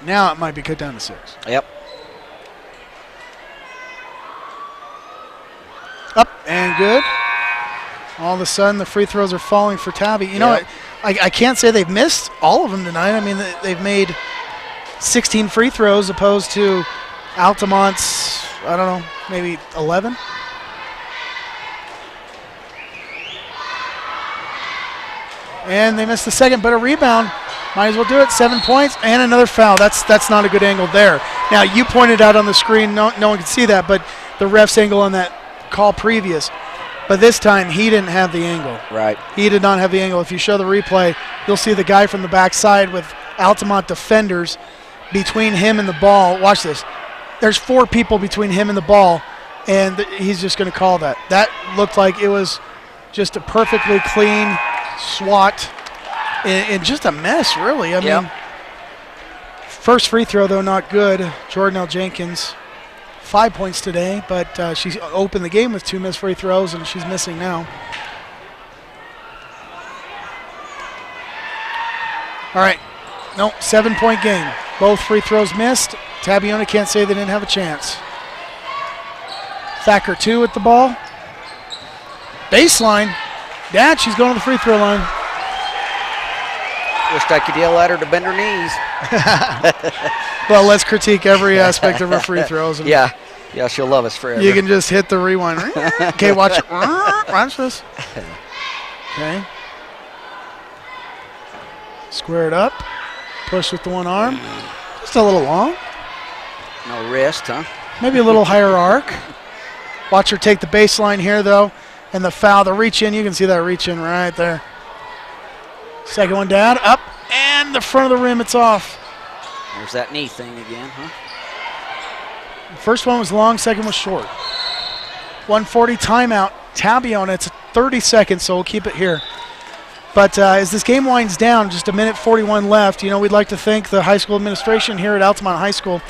Now it might be cut down to 6. Yep. Up and good. All of a sudden, the free throws are falling for Tabby. You know, I can't say they've missed all of them tonight. I mean, they've made 16 free throws opposed to Altamont's, I don't know, maybe 11. And they missed the second, but a rebound. Might as well do it. 7 points and another foul. That's not a good angle there. Now, you pointed out on the screen, no one could see that, but the ref's angle on that call previous. But this time, he didn't have the angle. Right. He did not have the angle. If you show the replay, you'll see the guy from the backside with Altamont defenders between him and the ball. Watch this. There's 4 people between him and the ball, and he's just going to call that. That looked like it was just a perfectly clean swat and just a mess, really. I mean, first free throw, though, not good. Jordan L. Jenkins, 5 points today, but she's opened the game with 2 missed free throws, and she's missing now. All right. No, 7-point game. Both free throws missed. Tabiona can't say they didn't have a chance. Thacker 2 at the ball. Baseline. Dad, she's going to the free throw line. Wished I could yell at her to bend her knees. Well, let's critique every aspect of her free throws. And Yeah, she'll love us forever. You can just hit the rewind. Okay, watch it. Watch this. Okay. Square it up. Push with the one arm. Just a little long. No wrist, huh? Maybe a little higher arc. Watch her take the baseline here, though. And the foul, the reach in. You can see that reach in right there. Second one down, up, and the front of the rim, it's off. There's that knee thing again, huh? First one was long, second was short. 140 timeout. Tabiona, it's 30 seconds, so we'll keep it here. But as this game winds down, just a minute 41 left, we'd like to thank the high school administration here at Altamont High School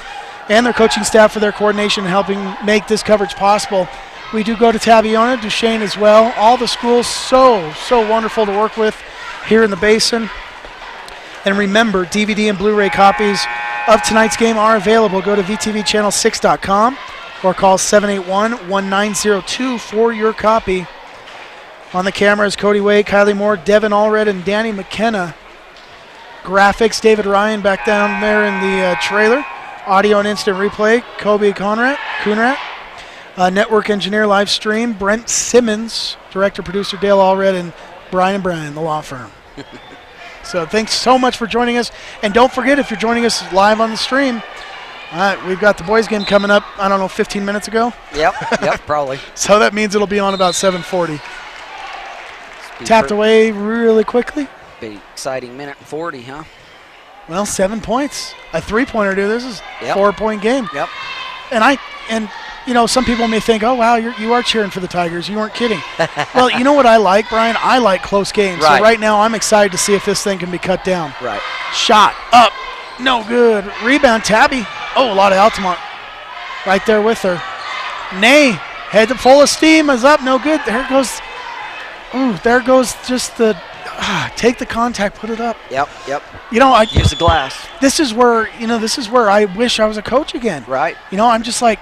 and their coaching staff for their coordination and helping make this coverage possible. We do go to Tabiona, Duchesne as well. All the schools so wonderful to work with here in the Basin. And remember, DVD and Blu-ray copies of tonight's game are available. Go to vtvchannel6.com or call 781-1902 for your copy. On the camera is Cody Wade, Kylie Moore, Devin Allred, and Danny McKenna. Graphics, David Ryan back down there in the trailer. Audio and instant replay, Kobe Coonrat. Network engineer, live stream, Brent Simmons. Director, producer, Dale Allred, and Brian, the law firm. So thanks so much for joining us. And don't forget, if you're joining us live on the stream, we've got the boys game coming up, 15 minutes ago. Yep, probably. So that means it'll be on about 7:40. Tapped away really quickly. Be exciting minute and 40, huh? Well, 7 points. A three-pointer, dude. This is a 4-point game. Yep. And some people may think, oh, wow, you are cheering for the Tigers. You weren't kidding. Well, you know what I like, Brian? I like close games. Right. So right now I'm excited to see if this thing can be cut down. Right. Shot up. No good. Rebound, Tabby. Oh, a lot of Altamont right there with her. Nay, head full of steam is up. No good. There goes. Ooh, there goes just the take the contact, put it up. Yep. I use the glass. This is where I wish I was a coach again. Right. I'm just like,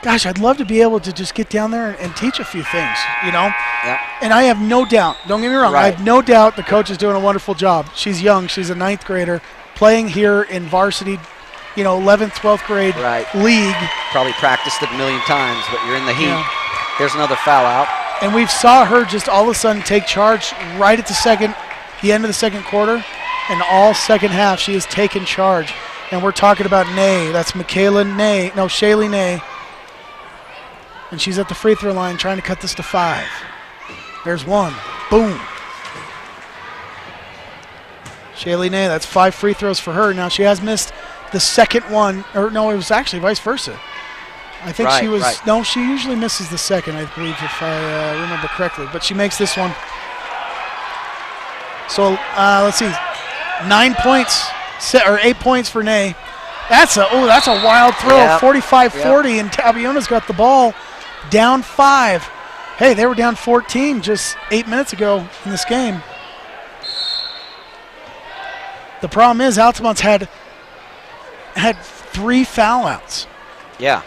gosh, I'd love to be able to just get down there and teach a few things. Yeah. And I have no doubt. Don't get me wrong. Right. I have no doubt the coach is doing a wonderful job. She's young. She's a 9th grader playing here in varsity. 11th, 12th grade league. Probably practiced it a million times, but you're in the heat. Yeah. Here's another foul out. And we've saw her just all of a sudden take charge right at the end of the second quarter, and all second half she has taken charge. And we're talking about Nay. That's Shaylee Nay. And she's at the free throw line trying to cut this to 5. There's one. Boom. Shaylee Nay, that's 5 free throws for her. Now she has missed the second one. Or no, it was actually vice versa. I think she was, no, she usually misses the second, I believe, if I remember correctly. But she makes this one. So, let's see. 9 points, or 8 points for Nay. That's a wild throw, 45-40, and Tabiona's got the ball down 5. Hey, they were down 14 just 8 minutes ago in this game. The problem is Altamont's had 3 foul outs. Yeah.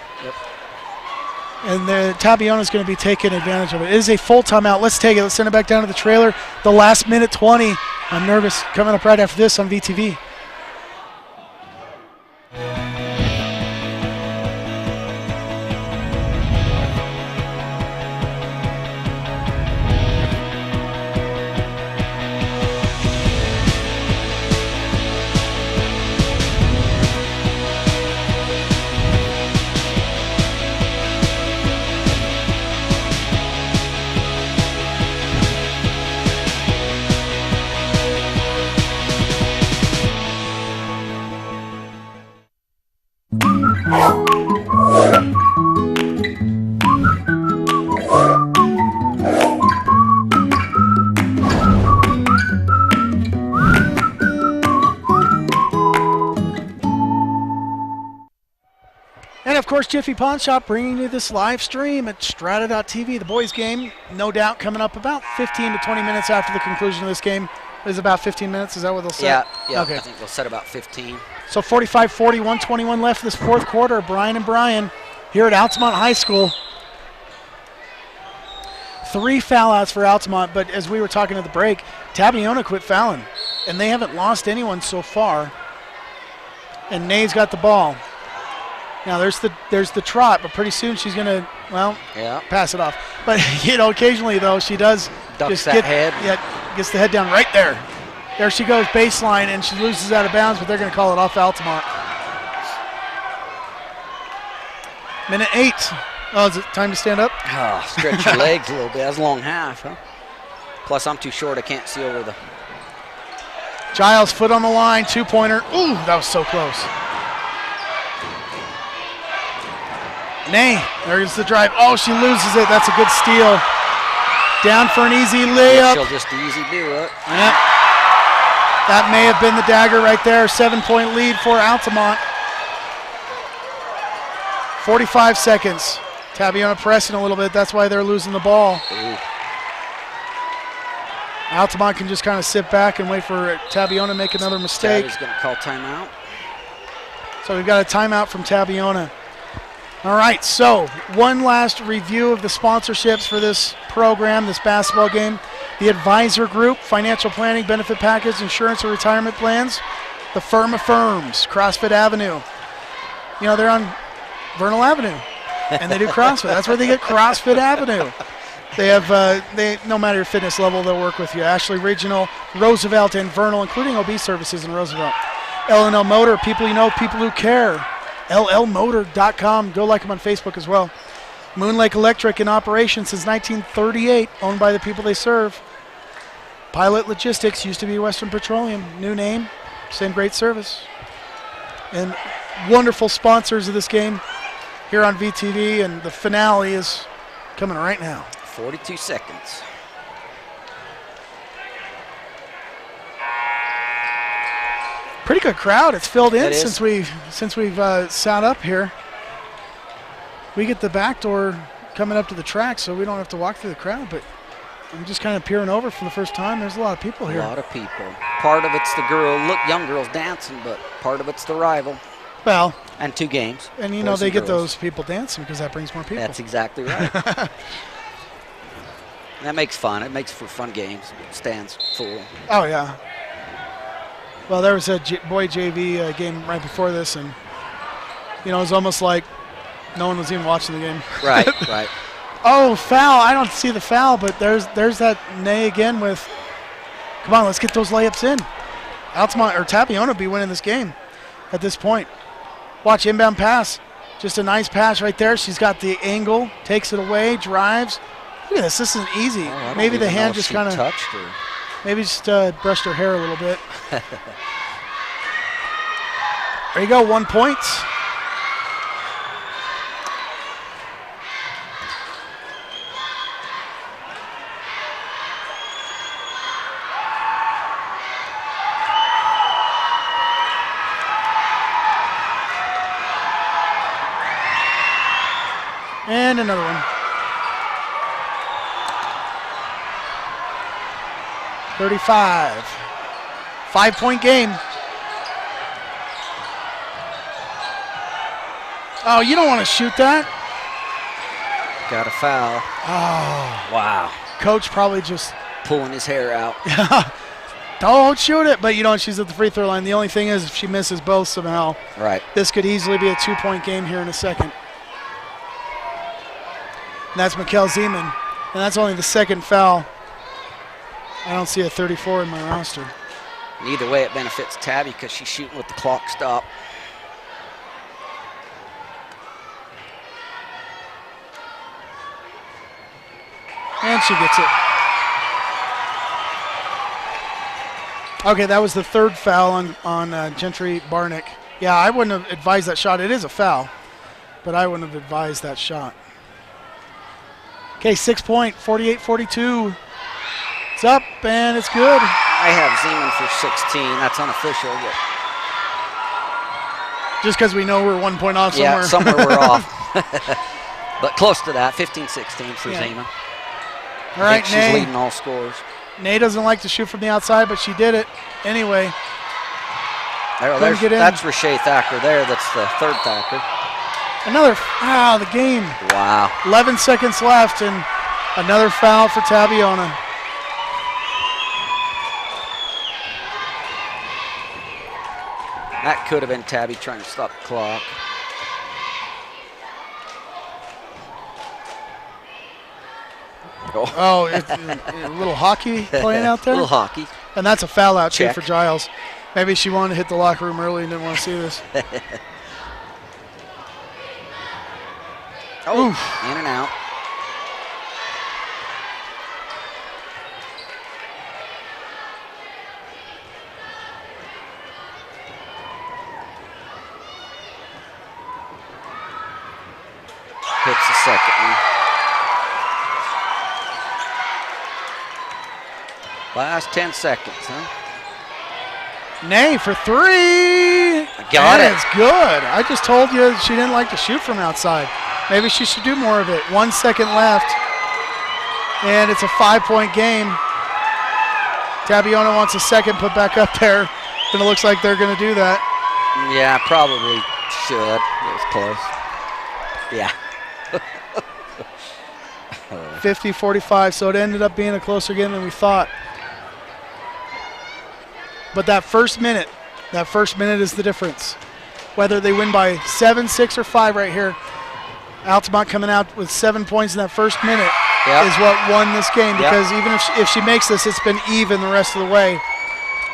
And the Tabiona's going to be taking advantage of it. It is a full timeout. Let's take it. Let's send it back down to the trailer. The last minute 20. I'm nervous. Coming up right after this on VTV. And of course, Jiffy Pawn Shop bringing you this live stream at strata.tv. The boys game, no doubt, coming up about 15 to 20 minutes after the conclusion of this game. It is about 15 minutes. Is that what they'll set? Yeah. Okay. I think they'll set about 15. So 45-40, 121 left this fourth quarter. Brian and Brian here at Altamont High School. 3 foul outs for Altamont, but as we were talking at the break, Tabiona quit fouling, and they haven't lost anyone so far. And Nay's got the ball. Now there's the trot, but pretty soon she's going to, pass it off. But, occasionally, though, she does Ducks that head. Yeah, gets the head down right there. There she goes, baseline, and she loses out of bounds, but they're going to call it off Altamont. Minute 8. Oh, is it time to stand up? Oh, stretch your legs a little bit. That's a long half, huh? Plus, I'm too short. I can't see over the... Giles, foot on the line, 2-pointer. Ooh, that was so close. Nay, there's the drive. Oh, she loses it. That's a good steal. Down for an easy layup. She'll just easy do it. Yep. That may have been the dagger right there. 7-point lead for Altamont. 45 seconds. Tabiona pressing a little bit. That's why they're losing the ball. Ooh. Altamont can just kind of sit back and wait for Tabiona to make another mistake. Tabby's going to call timeout. So we've got a timeout from Tabiona. All right, so one last review of the sponsorships for this program, this basketball game. The Advisor Group, financial planning, benefit package, insurance or retirement plans. The Firm of Firms, CrossFit Avenue. They're on Vernal Avenue, and they do CrossFit. That's where they get CrossFit Avenue. They have, no matter your fitness level, they'll work with you. Ashley Regional, Roosevelt, and Vernal, including OB services in Roosevelt. L&L Motor, people you know, people who care. llmotor.com. Go like them on Facebook as well. Moon Lake Electric in operation since 1938, owned by the people they serve. Pilot Logistics, used to be Western Petroleum. New name, same great service. And wonderful sponsors of this game here on VTV, and the finale is coming right now. 42 seconds. Pretty good crowd. It's filled in It is. since we've sat up here. We get the back door coming up to the track, so we don't have to walk through the crowd. But I'm just kind of peering over for the first time. There's a lot of people here. A lot of people. Part of it's the young girls dancing, but part of it's the rival. Well, and 2 games. And they get those people dancing because that brings more people. That's exactly right. That makes fun. It makes for fun games. Stands full. Oh yeah. Well, there was a boy JV game right before this, and it was almost like no one was even watching the game. Right, right. Oh, foul! I don't see the foul, but there's that nay again with. Come on, let's get those layups in. Altamont or Tabiona will be winning this game at this point. Watch, inbound pass. Just a nice pass right there. She's got the angle, takes it away, drives. Look at this. This isn't easy. Maybe the hand just kind of touched her. Maybe just brushed her hair a little bit. There you go, 1 point. And another one. 35. 5-point game. Oh, you don't want to shoot that. Got a foul. Oh. Wow. Coach probably just pulling his hair out. Don't shoot it. But, she's at the free throw line. The only thing is if she misses both somehow, right, this could easily be a 2-point game here in a second. And that's Mikkel Zeman. And that's only the second foul. I don't see a 34 in my roster. And either way, it benefits Tabby because she's shooting with the clock stop. And she gets it. Okay, that was the third foul on Gentry Barnick. Yeah, I wouldn't have advised that shot. It is a foul, but I wouldn't have advised that shot. Okay, 6-point, 48-42. It's up, and it's good. I have Zeman for 16. That's unofficial. But just because we know we're 1 point off somewhere. Yeah, somewhere we're off. But close to that, 15-16 for Zeman. All right, she's Nay. leading all scores. Nay doesn't like to shoot from the outside, but she did it anyway. That's Rashay Thacker there. That's the third Thacker. Another foul, the game. Wow. 11 seconds left, and another foul for Tabiona. That could have been Tabby trying to stop the clock. Oh, a little hockey playing out there? A little hockey. And that's a foul out, too, Check. for Giles. Maybe she wanted to hit the locker room early and didn't want to see this. Oh, in and out. Hits the second one. Last 10 seconds, huh? Nay for three. Got it. It's good. I just told you she didn't like to shoot from outside. Maybe she should do more of it. 1 second left. And it's a 5-point game. Tabiona wants a second put back up there. And it looks like they're going to do that. Yeah, probably should. It was close. Yeah. 50-45, so it ended up being a closer game than we thought. But that first minute is the difference. Whether they win by 7, 6, or 5 right here, Altamont coming out with 7 points in that first minute is what won this game, because even if she makes this, it's been even the rest of the way.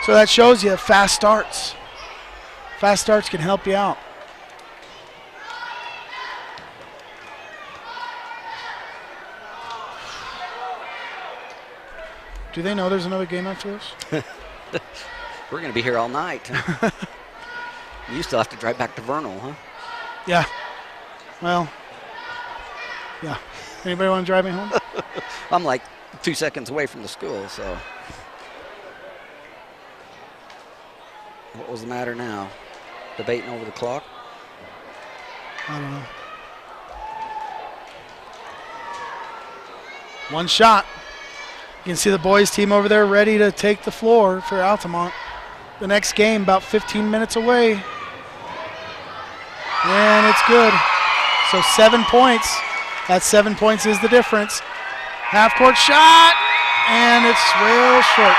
So that shows you fast starts. Fast starts can help you out. Do they know there's another game after this? We're going to be here all night. You still have to drive back to Vernal, huh? Yeah. Well, yeah. Anybody want to drive me home? I'm like 2 seconds away from the school, so. What was the matter now? Debating over the clock? I don't know. One shot. You can see the boys team over there ready to take the floor for Altamont. The next game about 15 minutes away. And it's good. So 7 points. That 7 points is the difference. Half-court shot, and it's real short.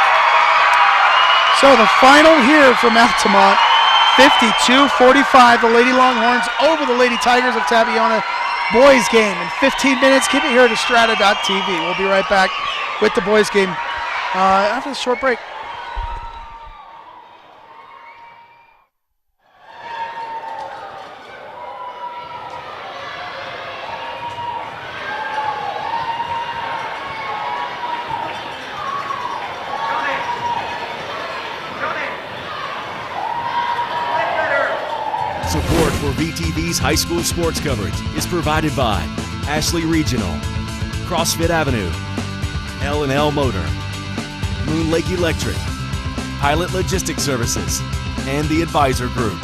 So the final here from Altamont, 52-45, the Lady Longhorns over the Lady Tigers of Tabiona. Boys game in 15 minutes. Keep it here to Strata.tv. We'll be right back with the boys game after this short break. Support for VTV's high school sports coverage is provided by Ashley Regional, CrossFit Avenue, L&L Motor, Moon Lake Electric, Pilot Logistics Services, and the Advisor Group.